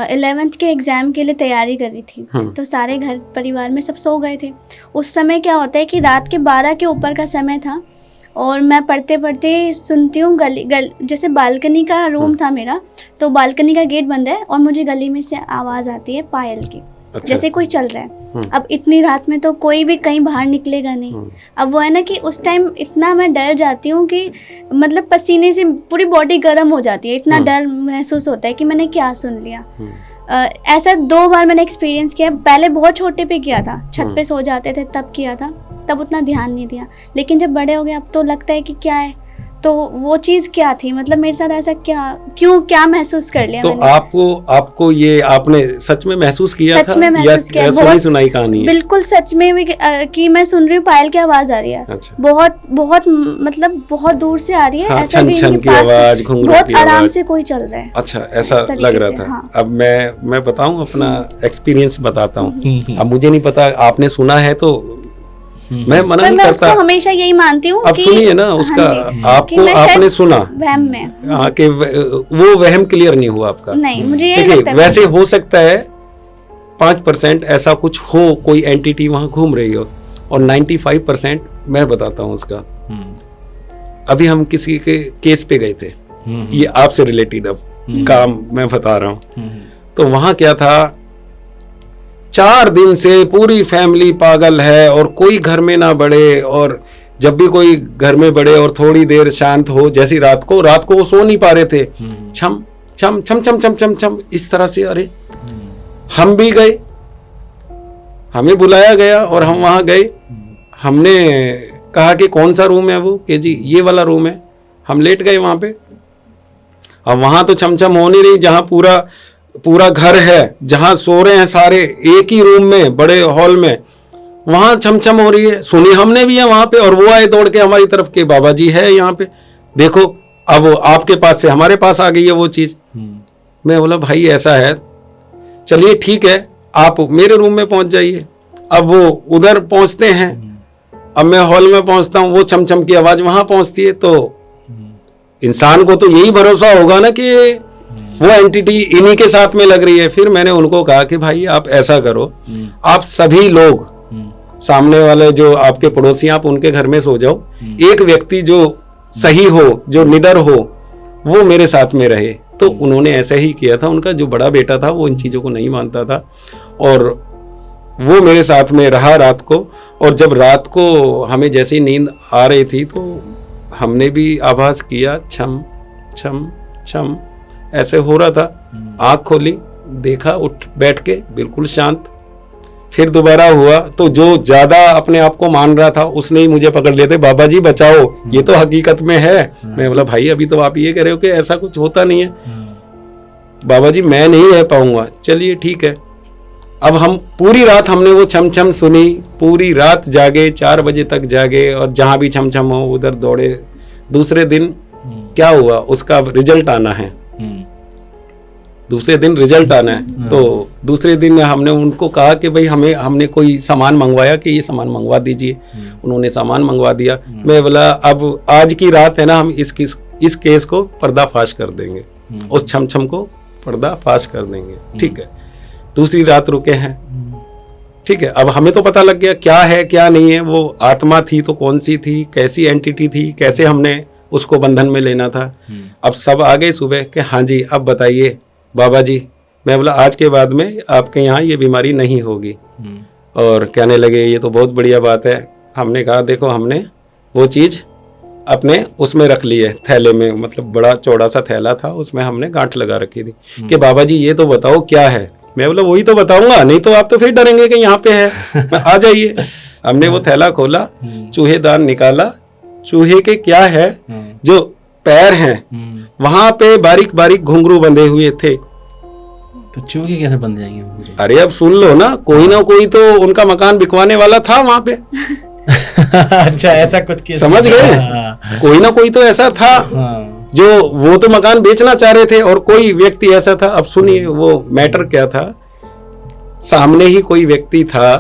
11th के एग्ज़ाम के लिए तैयारी कर रही थी, तो सारे घर परिवार में सब सो गए थे। उस समय क्या होता है कि रात के 12 के ऊपर का समय था, और मैं पढ़ते पढ़ते सुनती हूँ जैसे बालकनी का रूम था मेरा, तो बालकनी का गेट बंद है और मुझे गली में से आवाज़ आती है पायल की। अच्छा। जैसे कोई चल रहा है। अब इतनी रात में तो कोई भी कहीं बाहर निकलेगा नहीं। अब वो है ना कि उस टाइम इतना मैं डर जाती हूँ कि मतलब पसीने से पूरी बॉडी गर्म हो जाती है, इतना डर महसूस होता है कि मैंने क्या सुन लिया। ऐसा 2 बार मैंने एक्सपीरियंस किया। पहले बहुत छोटे पे किया था, छत पे सो जाते थे तब किया था, तब उतना ध्यान नहीं दिया। लेकिन जब बड़े हो गए अब तो लगता है कि क्या है, तो वो चीज़ क्या थी, मतलब मेरे साथ ऐसा क्या महसूस कर लिया तो मैंने? आपको ये आपने सच में महसूस किया सच था में महसूस किया, सुनी सुनाई कहानी है? बिल्कुल सच में भी कि मैं सुन रही हूँ पायल की आवाज आ रही है। अच्छा। बहुत मतलब बहुत दूर से आ रही है। हाँ, ऐसा भी छन इनके की पास आवाज, घुंघरू बहुत की आराम आवाज से कोई चल रहा है। अच्छा, ऐसा इस लग रहा तरीके था। से, हाँ। अब मैं बताऊं अपना एक्सपीरियंस बताता हूँ। अब मुझे नहीं पता आपने सुना है तो मैं मना पर नहीं मैं करता। उसको हमेशा यही मानती हूँ। अब सुनिए ना उसका, आपको आपने सुना वहम में, हाँ, कि वो वहम क्लियर नहीं हुआ आपका। नहीं, मुझे यही देखिए, लगता है। वैसे हो सकता है 5% ऐसा कुछ हो, कोई एंटिटी वहां घूम रही हो, और 95% मैं बताता हूँ उसका। अभी हम किसी के केस पे गए थे, ये आपसे रिलेटेड अब काम मैं बता रहा हूँ। तो वहां क्या था, 4 दिन से पूरी फैमिली पागल है और कोई घर में ना बढ़े, और जब भी कोई घर में बढ़े और थोड़ी देर शांत हो, जैसी रात को वो सो नहीं पा रहे थे, छम छम छम छम छम छम छम इस तरह से। अरे हम भी गए, हमें बुलाया गया और हम वहां गए। हमने कहा कि कौन सा रूम है वो, कि जी ये वाला रूम है। हम लेट गए वहां पे। अब वहां तो छम छम हो नहीं रही, जहां पूरा घर है, जहां सो रहे हैं सारे एक ही रूम में, बड़े हॉल में, वहां छमछम हो रही है। सुनी हमने भी है वहां पे, और वो आए दौड़ के हमारी तरफ के, बाबा जी है यहाँ पे, देखो। अब आपके पास से हमारे पास आ गई है वो चीज। मैं बोला भाई ऐसा है, चलिए ठीक है, आप मेरे रूम में पहुंच जाइए। अब वो उधर पहुंचते हैं, अब मैं हॉल में पहुंचता हूँ, वो छमछम की आवाज वहां पहुंचती है। तो इंसान को तो यही भरोसा होगा ना कि वो एंटिटी इन्हीं के साथ में लग रही है। फिर मैंने उनको कहा कि भाई आप ऐसा करो, आप सभी लोग, सामने वाले जो आपके पड़ोसी, आप उनके घर में सो जाओ, एक व्यक्ति जो सही हो, जो निडर हो, वो मेरे साथ में रहे। तो उन्होंने ऐसा ही किया था। उनका जो बड़ा बेटा था वो इन चीजों को नहीं मानता था, और वो मेरे साथ में रहा रात को। और जब रात को हमें जैसे ही नींद आ रही थी, तो हमने भी आभास किया, छम छम छम ऐसे हो रहा था। आँख खोली, देखा, उठ बैठ के बिल्कुल शांत। फिर दोबारा हुआ तो जो ज्यादा अपने आप को मान रहा था उसने ही मुझे पकड़ लिया थे, बाबा जी बचाओ, ये तो हकीकत में है। मैं बोला भाई अभी तो आप ये कह रहे हो कि ऐसा कुछ होता नहीं है। बाबा जी मैं नहीं रह पाऊंगा। चलिए ठीक है। अब हम पूरी रात हमने वो छम छम सुनी, पूरी रात जागे, 4 बजे तक जागे और जहां भी छम छम हो उधर दौड़े। दूसरे दिन क्या हुआ, उसका रिजल्ट आना है, दूसरे दिन रिजल्ट आना है। तो दूसरे दिन हमने उनको कहा कि भाई हमने कोई सामान मंगवाया कि ये सामान मंगवा दीजिए। उन्होंने सामान मंगवा दिया। मैं बोला अब आज की रात है ना, हम इस केस को पर्दाफाश कर देंगे, उस छम छम को पर्दाफाश कर देंगे। ठीक है। दूसरी रात रुके हैं। ठीक है। अब हमें तो पता लग गया क्या है क्या नहीं है। वो आत्मा थी तो कौन सी थी, कैसी एंटिटी थी, कैसे हमने उसको बंधन में लेना था। अब सब आ गए सुबह कि हाँ जी अब बताइए बाबा जी। मैं बोला आज के बाद में आपके यहाँ ये बीमारी नहीं होगी। और कहने लगे ये तो बहुत बढ़िया बात है। हमने कहा देखो हमने वो चीज़ अपने उसमें रख ली है, थैले में, मतलब बड़ा चौड़ा सा थैला था, उसमें हमने गांठ लगा रखी थी कि बाबा जी ये तो बताओ क्या है। मैं बोला वही तो बताऊंगा, नहीं तो आप तो फिर डरेंगे कि यहाँ पे है, मैं आ जाइए। हमने वो थैला खोला, चूहेदान निकाला। चूहे के क्या है, जो पैर हैं वहां पे बारीक बारीक घुंघरू बंधे हुए थे। तो चूहे कैसे बन जाएंगे? अरे अब सुन लो ना कोई तो उनका मकान बिकवाने वाला था वहां पे। अच्छा ऐसा कुछ समझ गए? कोई ना कोई तो ऐसा था जो वो तो मकान बेचना चाह रहे थे और कोई व्यक्ति ऐसा था। अब सुनिए वो मैटर क्या था। सामने ही कोई व्यक्ति था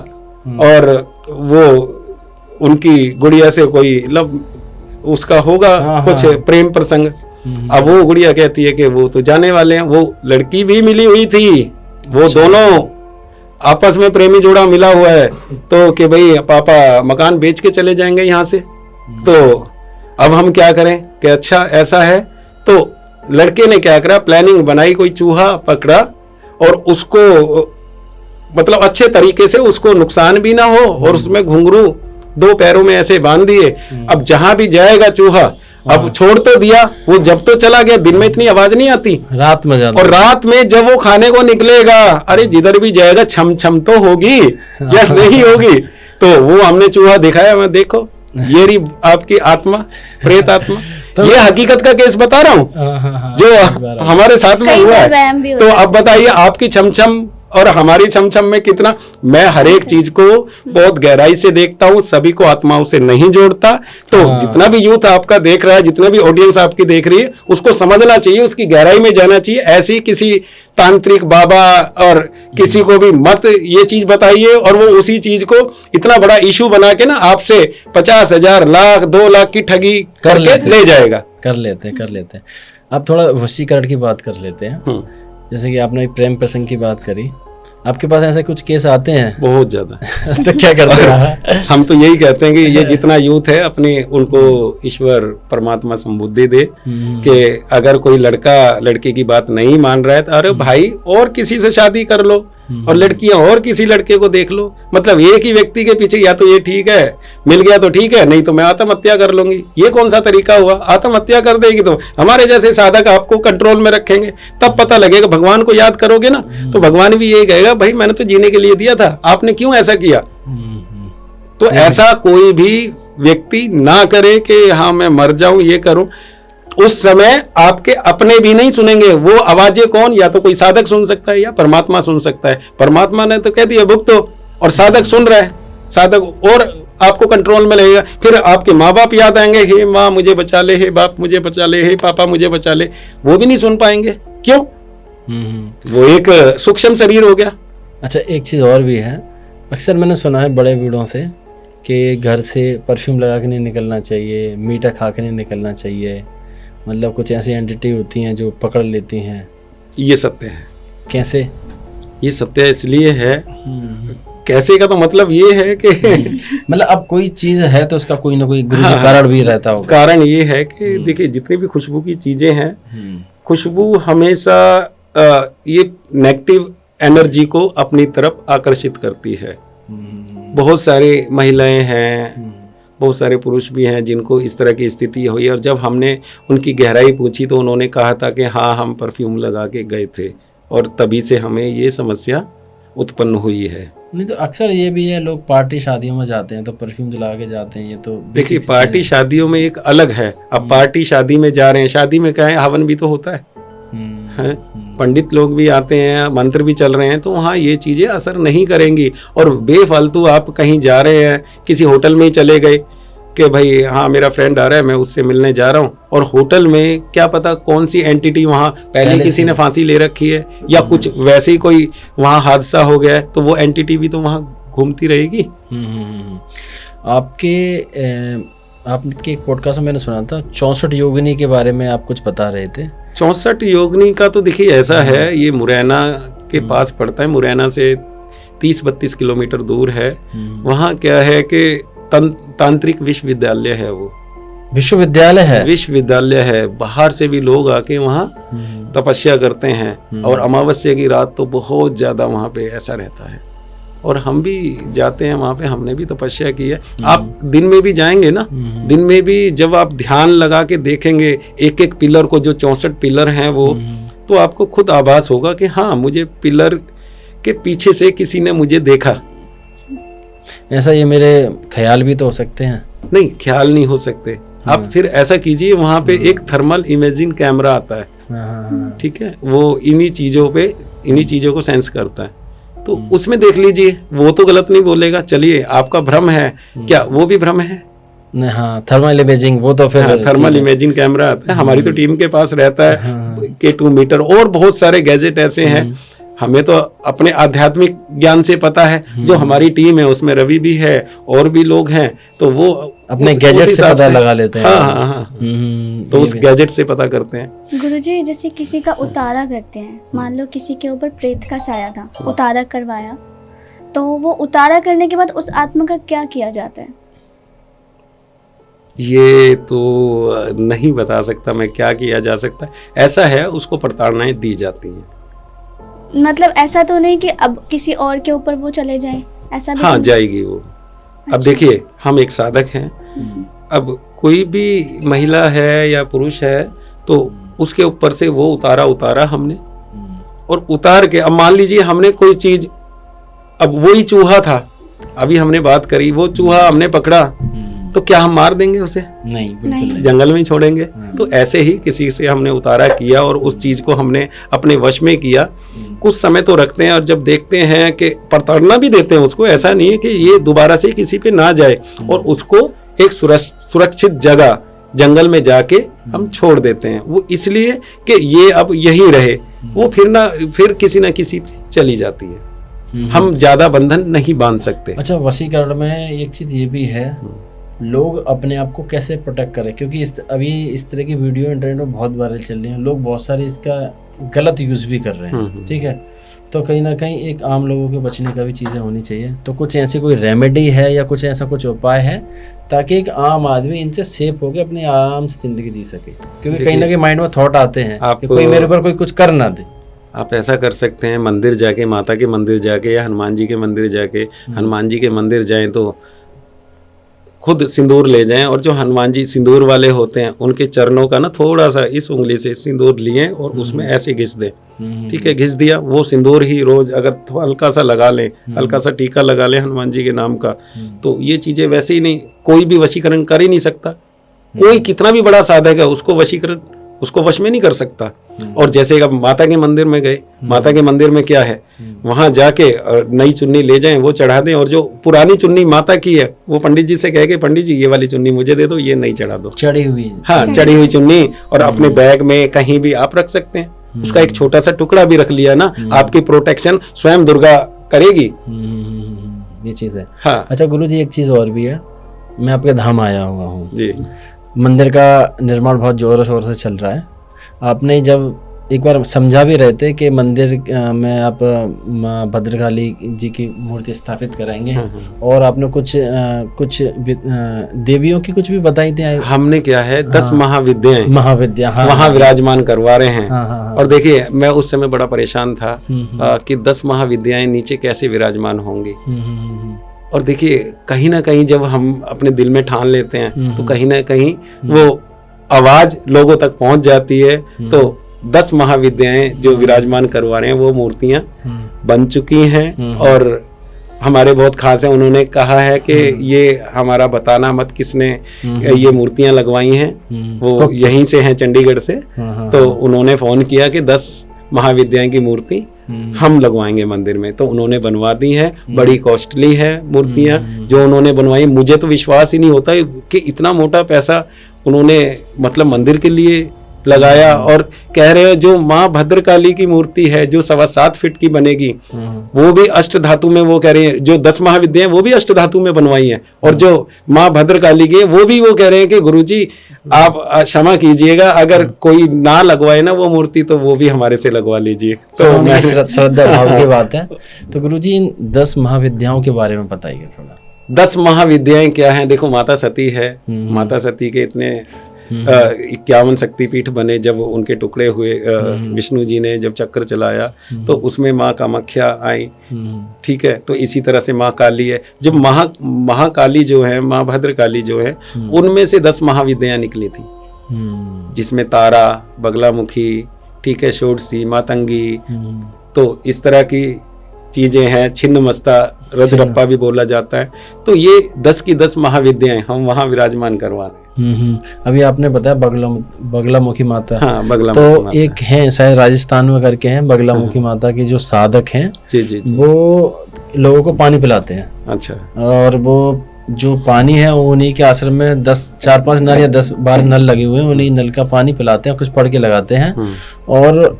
और वो उनकी गुड़िया से कोई उसका होगा कुछ प्रेम प्रसंग। अब वो गुड़िया कहती है कि वो तो जाने वाले हैं। वो लड़की भी मिली हुई थी, वो दोनों आपस में प्रेमी जोड़ा मिला हुआ है। तो कि भाई पापा मकान बेच के चले जाएंगे यहाँ से, तो अब हम क्या करें कि अच्छा ऐसा है। तो लड़के ने क्या करा, प्लानिंग बनाई, कोई चूहा पकड़ा और उसको मतलब अच्छे तरीके से उसको नुकसान भी ना हो और उसमें घुंघरू 2 पैरों में ऐसे बांध दिए। अब जहां भी जाएगा चूहा, अब छोड़ तो दिया, वो जब तो चला गया। दिन में इतनी आवाज नहीं आती, रात में जाता। और रात में जब वो खाने को निकलेगा, अरे जिधर भी जाएगा छम छम तो होगी या नहीं होगी। तो वो हमने चूहा दिखाया, मैं देखो ये रही आपकी आत्मा, प्रेत आत्मा। तो ये हकीकत का केस बता रहा हूँ जो हमारे साथ में हुआ है। तो अब बताइए आपकी छम छम और हमारी छमछम में कितना। मैं हर एक चीज को बहुत गहराई से देखता हूँ, सभी को आत्माओं से नहीं जोड़ता। तो जितना भी यूथ आपका देख रहा है, जितना भी ऑडियंस आपकी देख रही है, उसको समझना चाहिए, उसकी गहराई में जाना चाहिए। ऐसे ही किसी तांत्रिक बाबा और किसी को भी मत ये चीज बताइए और वो उसी चीज को इतना बड़ा इशू बना के ना आपसे 50,000 लाख 2 लाख की ठगी करके ले जाएगा। कर लेते। अब थोड़ा वशीकरण की बात कर लेते हैं। जैसे कि आपने प्रेम प्रसंग की बात करी, आपके पास ऐसे कुछ केस आते हैं? बहुत ज्यादा। तो क्या करते हैं? हम तो यही कहते हैं कि ये जितना यूथ है अपने उनको ईश्वर परमात्मा संबुद्धि दे कि अगर कोई लड़का लड़की की बात नहीं मान रहा है तो अरे भाई और किसी से शादी कर लो और लड़कियां और किसी लड़के को देख लो। मतलब एक ही व्यक्ति के पीछे या तो ये ठीक है, मिल गया तो ठीक है, नहीं तो मैं आत्महत्या कर लूंगी। ये कौन सा तरीका हुआ? आत्महत्या कर देगी तो हमारे जैसे साधक आपको कंट्रोल में रखेंगे, तब पता लगेगा। भगवान को याद करोगे ना तो भगवान भी यही कहेगा भाई मैंने तो जीने के लिए दिया था, आपने क्यों ऐसा किया। तो ऐसा कोई भी व्यक्ति ना करे कि हाँ मैं मर जाऊं ये करूं। उस समय आपके अपने भी नहीं सुनेंगे वो आवाजें। कौन? या तो कोई साधक सुन सकता है या परमात्मा सुन सकता है। परमात्मा ने तो कह दिया भुगतो और साधक सुन रहा है, साधक और आपको कंट्रोल में लगेगा। फिर आपके माँ बाप याद आएंगे, हे माँ मुझे बचा ले, हे बाप मुझे बचा ले, हे पापा मुझे बचा ले। वो भी नहीं सुन पाएंगे। क्यों? वो एक सूक्ष्म शरीर हो गया। अच्छा एक चीज़ और भी है, अक्सर मैंने सुना है बड़े बूढ़ों से कि घर से परफ्यूम लगा के नहीं निकलना चाहिए, मीठा खा के नहीं निकलना चाहिए। मतलब कुछ ऐसी एंटिटी होती हैं जो पकड़ लेती हैं। ये सत्य है। कैसे? ये सत्य इसलिए है, कैसे का तो मतलब ये है कि मतलब अब कोई चीज है तो उसका कोई ना कोई गुरुजी कारण भी रहता होगा। कारण ये है कि देखिए जितनी भी खुशबू की चीजें हैं, खुशबू हमेशा ये नेगेटिव एनर्जी को अपनी तरफ आकर्षित करती है। बहुत सारी महिलाएं हैं, बहुत सारे पुरुष भी हैं जिनको इस तरह की स्थिति हुई, और जब हमने उनकी गहराई पूछी तो उन्होंने कहा था कि हाँ, हम परफ्यूम लगा के गए थे और तभी से हमें ये समस्या उत्पन्न हुई है। नहीं तो अक्सर ये भी है, लोग पार्टी शादियों में जाते हैं तो परफ्यूम जला के जाते हैं, ये तो देखिए पार्टी शादियों में एक अलग है। अब पार्टी शादी में जा रहे हैं, शादी में क्या है, हवन भी तो होता है, पंडित लोग भी आते हैं, मंत्र भी चल रहे हैं, तो वहाँ ये चीज़ें असर नहीं करेंगी। और बेफालतू आप कहीं जा रहे हैं, किसी होटल में ही चले गए कि भाई हाँ मेरा फ्रेंड आ रहा है, मैं उससे मिलने जा रहा हूँ, और होटल में क्या पता कौन सी एंटिटी वहाँ पहले किसी ने फांसी ले रखी है या कुछ वैसे ही कोई वहाँ हादसा हो गया है, तो वो एंटिटी भी तो वहाँ घूमती रहेगी। आपके एक पॉडकास्ट में मैंने सुना था 64 योगिनी के बारे में आप कुछ बता रहे थे। 64 योगिनी का तो देखिए ऐसा है, ये मुरैना के पास पड़ता है, मुरैना से 30-32 किलोमीटर दूर है। वहाँ क्या है कि तांत्रिक विश्वविद्यालय है, वो विश्वविद्यालय है, बाहर से भी लोग आके वहाँ तपस्या करते हैं, और अमावस्या की रात तो बहुत ज़्यादा वहाँ पे ऐसा रहता है, और हम भी जाते हैं वहाँ पे, हमने भी तपस्या की है। आप दिन में भी जाएंगे ना, दिन में भी जब आप ध्यान लगा के देखेंगे एक एक पिलर को, जो 64 पिलर हैं वो, तो आपको खुद आभास होगा कि हाँ मुझे पिलर के पीछे से किसी ने मुझे देखा। ऐसा ये मेरे ख्याल भी तो हो सकते हैं? नहीं, ख्याल नहीं हो सकते। आप फिर ऐसा कीजिए, वहाँ पे एक थर्मल इमेजिंग कैमरा आता है, ठीक है, वो इन्हीं चीज़ों को सेंस करता है, तो उसमें देख लीजिए, वो तो गलत नहीं बोलेगा। चलिए आपका भ्रम है क्या, वो भी भ्रम है? नहीं, हाँ, थर्मल इमेजिंग, वो तो फिर थर्मल इमेजिंग कैमरा आता है, हमारी तो टीम के पास रहता है के 2 मीटर, और बहुत सारे गैजेट ऐसे हैं। हमें तो अपने आध्यात्मिक ज्ञान से पता है, जो हमारी टीम है उसमें रवि भी है और भी लोग हैं, तो वो अपने गैजेट से पता लगा लेते हैं। हाँ, तो उस गैजेट से पता करते हैं। गुरुजी, जैसे किसी का उतारा करते हैं, मान लो किसी के ऊपर प्रेत का साया था, उतारा करवाया, तो वो उतारा करने के बाद उस आत्मा का क्या किया जाता है? ये तो नहीं बता सकता मैं, क्या किया जा सकता है। ऐसा है, उसको प्रताड़नाएं दी जाती हैं। मतलब ऐसा तो नहीं कि अब किसी और के ऊपर वो चले जाए, ऐसा भी? हाँ, जाएगी वो। अच्छा। अब देखिए, हम एक साधक हैं, अब कोई भी महिला है या पुरुष है, तो उसके ऊपर से वो उतारा हमने, और उतार के अब मान लीजिए हमने कोई चीज, अब वही चूहा था, अभी हमने बात करी, वो चूहा हमने पकड़ा, तो क्या हम मार देंगे उसे? नहीं, बिल्कुल नहीं। जंगल में ही छोड़ेंगे। तो ऐसे ही किसी से हमने उतारा किया और उस चीज को हमने अपने वश में किया, कुछ समय तो रखते हैं, और जब देखते हैं कि प्रताड़ना भी देते हैं उसको, ऐसा नहीं है कि ये दोबारा से किसी पे ना जाए, और उसको एक सुरक्षित जगह जंगल में जाके हम छोड़ देते हैं। वो इसलिए कि ये अब यही रहे, वो फिर किसी ना किसी पे चली जाती है। हम ज्यादा बंधन नहीं बांध सकते। अच्छा, वशीकरण में एक चीज ये भी है, लोग अपने आप को कैसे प्रोटेक्ट करें, क्योंकि अभी इस तरह की वीडियो इंटरनेट में बहुत वायरल चल रही है, लोग बहुत सारे इसका गलत यूज भी कर रहे हैं, ठीक है, तो कहीं ना कहीं एक आम लोगों के बचने का भी चीज़ें होनी चाहिए। तो कुछ ऐसी कोई रेमेडी है या कुछ ऐसा कुछ उपाय है ताकि एक आम आदमी इनसे सेफ होकर अपनी आराम से जिंदगी जी सके? क्योंकि कहीं ना कहीं माइंड में थॉट आते हैं कि कोई मेरे ऊपर कोई कुछ कर ना दे। आप ऐसा कर सकते हैं, मंदिर जाके, माता के मंदिर जाके या हनुमान जी के मंदिर जाके, हनुमान जी के मंदिर जाएं तो खुद सिंदूर ले जाएं, और जो हनुमान जी सिंदूर वाले होते हैं उनके चरणों का ना थोड़ा सा इस उंगली से सिंदूर लिए और उसमें ऐसे घिस दें, ठीक है, घिस दिया, वो सिंदूर ही रोज अगर हल्का सा लगा लें, हल्का सा टीका लगा लें हनुमान जी के नाम का, तो ये चीजें वैसे ही नहीं, कोई भी वशीकरण कर ही नहीं सकता। कोई कितना भी बड़ा साधक है उसको वश में नहीं कर सकता। और जैसे अब माता के मंदिर में गए, माता के मंदिर में क्या है, वहां जाके नई चुन्नी ले जाएं, वो चढ़ा दें, और जो पुरानी चुन्नी माता की है वो पंडित जी से कह के, पंडित जी ये वाली चुन्नी मुझे दे दो, ये नहीं चढ़ा दो, चढ़ी हुई, हाँ चढ़ी हुई चुन्नी, और अपने बैग में कहीं भी आप रख सकते हैं, उसका एक छोटा सा टुकड़ा भी रख लिया ना, आपकी प्रोटेक्शन स्वयं दुर्गा करेगी। ये चीज है। हाँ। अच्छा गुरुजी, एक चीज और भी है, मैं आपके धाम आया हुआ हूँ जी, मंदिर का निर्माण बहुत जोरों शोर से चल रहा है। आपने जब एक बार समझा भी रहे थे कि मंदिर में आप भद्रकाली जी की मूर्ति स्थापित कराएंगे, और आपने कुछ देवियों की कुछ भी बताई थी। हमने क्या है 10 महाविद्या वहाँ विराजमान करवा रहे हैं। और देखिए, मैं उस समय बड़ा परेशान था कि 10 महाविद्याएं नीचे कैसे विराजमान होंगी। और देखिए कहीं ना कहीं जब हम अपने दिल में ठान लेते हैं तो कहीं ना कहीं वो आवाज लोगों तक पहुंच जाती है। तो 10 महाविद्याएं जो विराजमान करवा रहे हैं वो मूर्तियां बन चुकी हैं और हमारे बहुत खास हैं। उन्होंने कहा है कि ये हमारा बताना मत किसने ये मूर्तियां लगवाई हैं, वो यहीं से हैं, चंडीगढ़ से। तो उन्होंने फोन किया कि 10 महाविद्याएं की मूर्ति हम लगवाएंगे मंदिर में, तो उन्होंने बनवा दी है। बड़ी कॉस्टली है मूर्तियां जो उन्होंने बनवाई। मुझे तो विश्वास ही नहीं होता कि इतना मोटा पैसा उन्होंने मतलब मंदिर के लिए लगाया। और कह रहे हैं जो माँ भद्रकाली की मूर्ति है जो 7.25 फीट की बनेगी, वो भी अष्ट धातु में, वो कह रहे हैं जो 10 महाविद्याएं वो भी अष्ट धातु में बनवाई हैं। और जो माँ भद्रकाली की वो भी, वो कह रहे हैं कि गुरुजी आप क्षमा कीजिएगा, अगर कोई ना लगवाए ना वो मूर्ति तो वो भी हमारे से लगवा लीजिए। तो श्रद्धा भाव की बात है। तो गुरुजी इन 10 महाविद्याओं के बारे में बताइए थोड़ा। 10 महाविद्याएं क्या हैं? देखो, माता सती है, माता सती के इतने 51 शक्तिपीठ बने जब उनके टुकड़े हुए। विष्णु जी ने जब चक्र चलाया तो उसमें माँ कामाख्या आई, ठीक है। तो इसी तरह से माँ काली है। जो महाकाली जो है, माँ भद्रकाली जो है, उनमें से 10 महाविद्याएं निकली थी, जिसमें तारा, बगलामुखी, ठीक है, षोडशी, मातंगी, तो इस तरह की चीजें हैं। छिन्नमस्ता, रजरप्पा भी बोला जाता है। तो ये 10 की 10 महाविद्याएं हम वहाँ विराजमान करवा रहे हैं। अभी आपने बताया बगलामुखी माता। हाँ, तो माता। एक है शायद राजस्थान में करके हैं बगलामुखी माता के जो साधक हैं, जी, वो लोगों को पानी पिलाते हैं। अच्छा। और वो जो पानी है वो उन्हीं के आश्रम में 4-5 नल या 10-12 नल लगे हुए हैं, उन्हीं नल का पानी पिलाते हैं, कुछ पढ़ के लगाते हैं। और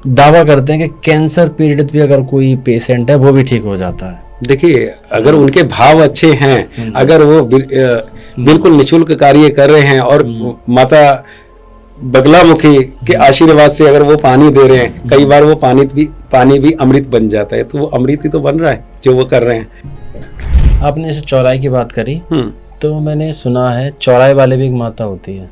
दावा करते हैं कि कैंसर पीड़ित भी अगर कोई पेशेंट है वो भी ठीक हो जाता है। देखिए, अगर उनके भाव अच्छे हैं, अगर वो बिल्कुल निःशुल्क कार्य कर रहे हैं और माता बगलामुखी के आशीर्वाद से अगर वो पानी दे रहे हैं, कई बार वो पानी भी अमृत बन जाता है। तो वो अमृत ही तो बन रहा है जो वो कर रहे हैं। आपने जैसे चौराहे की बात करी, तो मैंने सुना है चौराहे वाले भी एक माता होती है,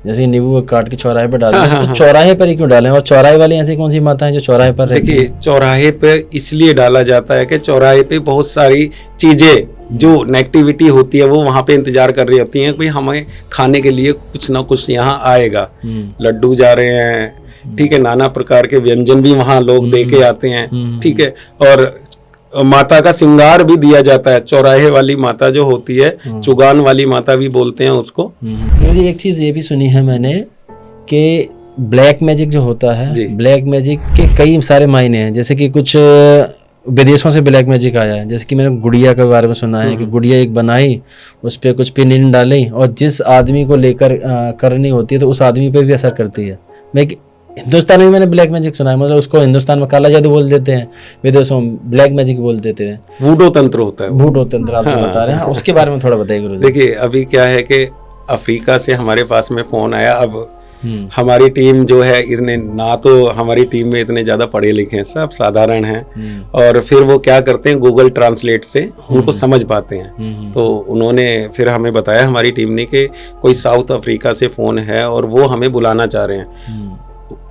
जैसे नींबू काट के चौराहे पर डालते हैं। तो चौराहे पर ही क्यों डालें? और चौराहे वाली ऐसी कौन सी माता है जो चौराहे पर रहती है? देखिए, चौराहे पे इसलिए डाला जाता है कि चौराहे पे बहुत सारी चीजें जो नेगेटिविटी होती है वो वहाँ पे इंतजार कर रही होती हैं कि भाई हमें खाने के लिए कुछ ना कुछ यहाँ आएगा। लड्डू जा रहे हैं, ठीक है, नाना प्रकार के व्यंजन भी वहाँ लोग दे के आते हैं, ठीक है। और माता का श्रृंगार भी दिया जाता है। चौराहे वाली माता जो होती है, चुगान वाली माता भी बोलते हैं उसको। मुझे एक चीज ये भी सुनी है मैंने कि ब्लैक मैजिक जो होता है, ब्लैक मैजिक के कई सारे मायने हैं। जैसे कि कुछ विदेशों से ब्लैक मैजिक आया है, जैसे कि मैंने गुड़िया के बारे में सुना है कि गुड़िया एक बनाई, उस पर कुछ पिन डाली और जिस आदमी को लेकर करनी होती है तो उस आदमी पे भी असर करती है। मैं हिंदुस्तान में मैंने ब्लैक मैजिक सुना है, मतलब उसको हिंदुस्तान में काला जादू बोल देते हैं, विदेशों में ब्लैक मैजिक बोल देते हैं। वूडो तंत्र होता है, वूडो तंत्र आप बता रहे हैं, उसके बारे में थोड़ा बताइए गुरु जी। देखिए, अभी क्या है कि अफ्रीका से हमारे पास में फोन आया। अब हमारी टीम जो है, इतने ना तो हमारी टीम में इतने ज्यादा पढ़े लिखे हैं, सब साधारण हैं। और फिर वो क्या करते हैं, गूगल ट्रांसलेट से उनको समझ पाते हैं। तो उन्होंने फिर हमें बताया हमारी टीम ने कि कोई साउथ अफ्रीका से फोन है और वो हमें बुलाना चाह रहे हैं।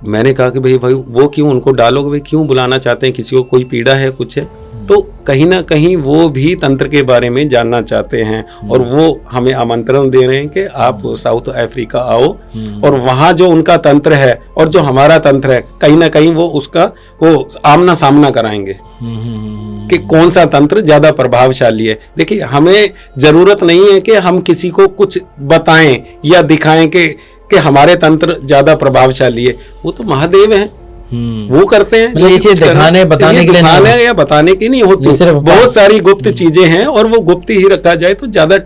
मैंने कहा कि भाई वो क्यों, उनको डालोगे, भाई क्यों बुलाना चाहते हैं, किसी को कोई पीड़ा है, कुछ है? तो कहीं ना कहीं वो भी तंत्र के बारे में जानना चाहते हैं और वो हमें आमंत्रण दे रहे हैं कि आप साउथ अफ्रीका आओ और वहाँ जो उनका तंत्र है और जो हमारा तंत्र है, कहीं ना कहीं वो आमना सामना कराएंगे कि कौन सा तंत्र ज्यादा प्रभावशाली है। देखिए, हमें जरूरत नहीं है कि हम किसी को कुछ बताएं या दिखाएं कि हमारे तंत्र ज्यादा प्रभावशाली है। वो तो महादेव हैं, वो करते हैं। ये चीज दिखाने बताने के लिए या बताने की नहीं होती, बहुत सारी गुप्त चीजें हैं और वो गुप्त ही रखा जाए तो ज्यादा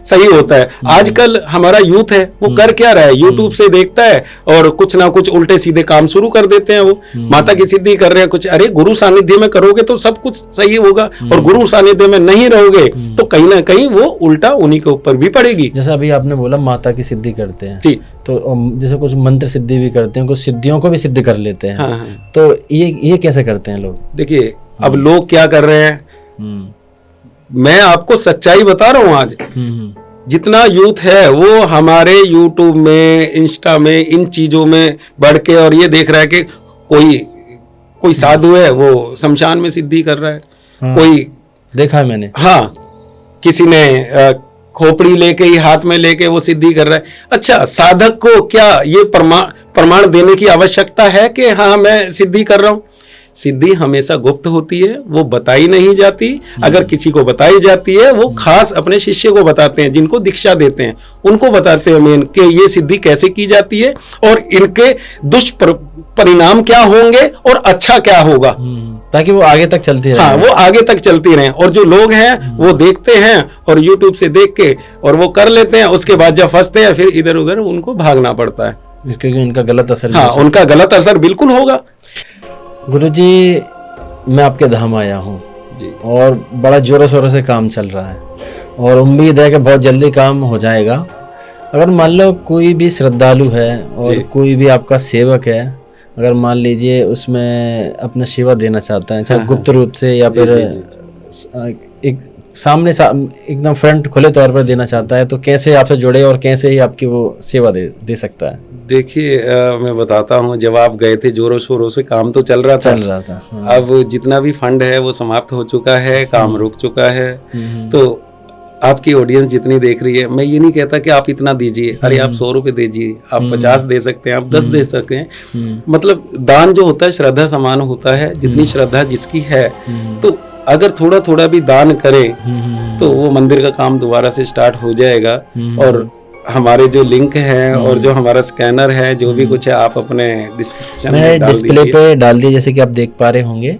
सही होता है। आजकल हमारा यूथ है, वो कर क्या रहा है, यूट्यूब से देखता है और कुछ ना कुछ उल्टे सीधे काम शुरू कर देते हैं। वो माता की सिद्धि कर रहे हैं कुछ, अरे गुरु सानिध्य में करोगे तो सब कुछ सही होगा, और गुरु सानिध्य में नहीं रहोगे तो कहीं ना कहीं वो उल्टा उन्हीं के ऊपर भी पड़ेगी। जैसा अभी आपने बोला माता की सिद्धि करते हैं, जी, तो जैसे कुछ मंत्र सिद्धि भी करते हैं, कुछ सिद्धियों को भी सिद्ध कर लेते हैं। हाँ। तो ये कैसे करते हैं लोग? देखिए, अब लोग क्या कर रहे हैं, मैं आपको सच्चाई बता रहा हूँ। आज जितना यूथ है वो हमारे यूट्यूब में, इंस्टा में, इन चीजों में बढ़ के और ये देख रहा है कि कोई साधु है वो शमशान में सिद्धि कर रहा है। कोई देखा है मैंने। हाँ, किसी ने खोपड़ी लेके ही हाथ में लेके वो सिद्धि कर रहा है। अच्छा, साधक को क्या ये प्रमाण देने की आवश्यकता है कि हाँ मैं सिद्धि कर रहा हूं? सिद्धि हमेशा गुप्त होती है, वो बताई नहीं जाती। अगर किसी को बताई जाती है, वो खास अपने शिष्य को बताते हैं, जिनको दीक्षा देते हैं उनको बताते हैं मेन कि ये सिद्धि कैसे की जाती है और इनके दुष्परिणाम क्या होंगे और अच्छा क्या होगा, ताकि वो आगे तक चलती रहे। हाँ, वो आगे तक चलती रहें। और जो लोग हैं वो देखते हैं और YouTube से देख के और वो कर लेते हैं, उसके बाद जब फंसते हैं फिर इधर उधर उनको भागना पड़ता है, क्योंकि उनका गलत असर। हाँ, उनका गलत असर बिल्कुल होगा। गुरुजी, मैं आपके धाम आया हूँ जी, और बड़ा जोरों शोरों से काम चल रहा है और उम्मीद है कि बहुत जल्दी काम हो जाएगा। अगर मान लो कोई भी श्रद्धालु है और कोई भी आपका सेवक है, अगर मान लीजिए उसमें अपना सेवा देना चाहता है, चाहे गुप्त रूप से या फिर एक सामने एकदम फ्रंट खुले तौर पर देना चाहता है, तो कैसे आपसे जुड़े और कैसे ही आपकी वो सेवा दे सकता है? देखिए, मैं बताता हूँ, जब आप गए थे जोरों शोरों से काम तो चल रहा था। हाँ। अब जितना भी फंड है वो समाप्त हो चुका है, काम रुक चुका है। तो आपकी ऑडियंस जितनी देख रही है, मैं ये नहीं कहता कि आप इतना दीजिए, अरे आप 100 रुपए दीजिए, आप 50 दे सकते हैं, आप 10 दे सकते हैं। मतलब दान जो होता है श्रद्धा समान होता है, जितनी श्रद्धा जिसकी है। तो अगर थोड़ा थोड़ा भी दान करें तो वो मंदिर का काम दोबारा से स्टार्ट हो जाएगा। और हमारे जो लिंक हैं और जो हमारा स्कैनर है, जो भी कुछ है, आप अपने डिस्क्रिप्शन में डिस्प्ले पे डाल दिए, जैसे कि आप देख पा रहे होंगे।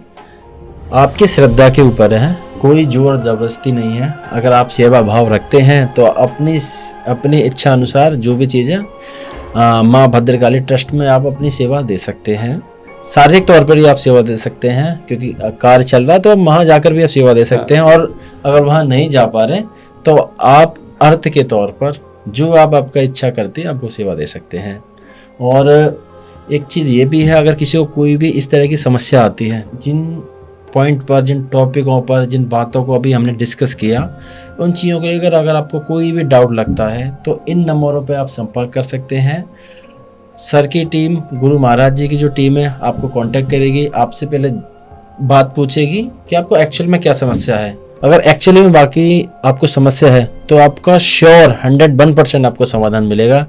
आपकी श्रद्धा के ऊपर है, कोई जोर जबरदस्ती नहीं है। अगर आप सेवा भाव रखते हैं तो अपनी इच्छा अनुसार जो भी चीज़ें माँ भद्रकाली ट्रस्ट में आप अपनी सेवा दे सकते हैं। शारीरिक तौर पर ही आप सेवा दे सकते हैं, क्योंकि कार्य चल रहा है तो वहाँ जाकर भी आप सेवा दे सकते हैं। और अगर वहाँ नहीं जा पा रहे तो आप अर्थ के तौर पर जो आपका इच्छा करते हैं आप वो सेवा दे सकते हैं। और एक चीज़ ये भी है, अगर किसी को कोई भी इस तरह की समस्या आती है, जिन पॉइंट पर, जिन टॉपिकों पर, जिन बातों को अभी हमने डिस्कस किया, उन चीज़ों को लेकर अगर आपको कोई भी डाउट लगता है तो इन नंबरों पे आप संपर्क कर सकते हैं। सर की टीम, गुरु महाराज जी की जो टीम है, आपको कांटेक्ट करेगी, आपसे पहले बात पूछेगी कि आपको एक्चुअल में क्या समस्या है। अगर एक्चुअली में बाकी आपको समस्या है तो आपका श्योर 101% आपको समाधान मिलेगा।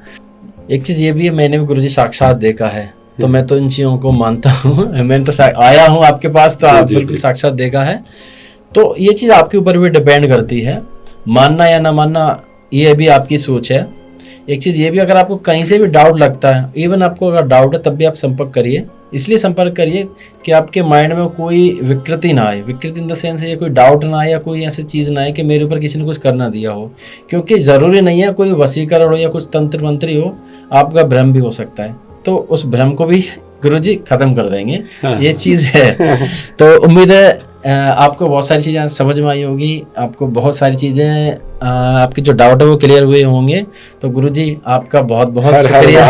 एक चीज़ ये भी है, मैंने भी गुरुजी साक्षात देखा है, तो मैं तो इन चीज़ों को मानता हूँ। मैंने तो आया हूँ आपके पास, तो आप बिल्कुल साक्षात देखा है। तो ये चीज़ आपके ऊपर भी डिपेंड करती है, मानना या ना मानना, ये भी आपकी सोच है। एक चीज़ ये भी, अगर आपको कहीं से भी डाउट लगता है, इवन आपको अगर डाउट है, तब भी आप संपर्क करिए। इसलिए संपर्क करिए कि आपके माइंड में कोई विकृति ना आए। विकृति इन द सेंस ये कोई डाउट ना आए या कोई ऐसी चीज़ ना आए कि मेरे ऊपर किसी ने कुछ करना दिया हो, क्योंकि ज़रूरी नहीं है कोई वशीकरण हो या कुछ तंत्र मंत्री हो, आपका भ्रम भी हो सकता है। तो उस भ्रम को भी गुरुजी खत्म कर देंगे। ये चीज़ है। तो उम्मीद है आपको बहुत सारी चीज़ें समझ में आई होगी, आपको बहुत सारी चीज़ें, आपके जो डाउट है वो क्लियर हुए होंगे। तो गुरुजी आपका बहुत बहुत शुक्रिया,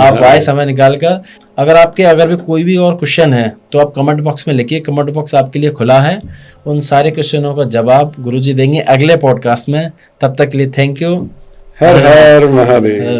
आप आए समय निकाल कर। अगर भी कोई भी और क्वेश्चन है तो आप कमेंट बॉक्स में लिखिए, कमेंट बॉक्स आपके लिए खुला है। उन सारे क्वेश्चनों का जवाब गुरुजी देंगे अगले पॉडकास्ट में। तब तक के लिए thank you. Her her Mahadev.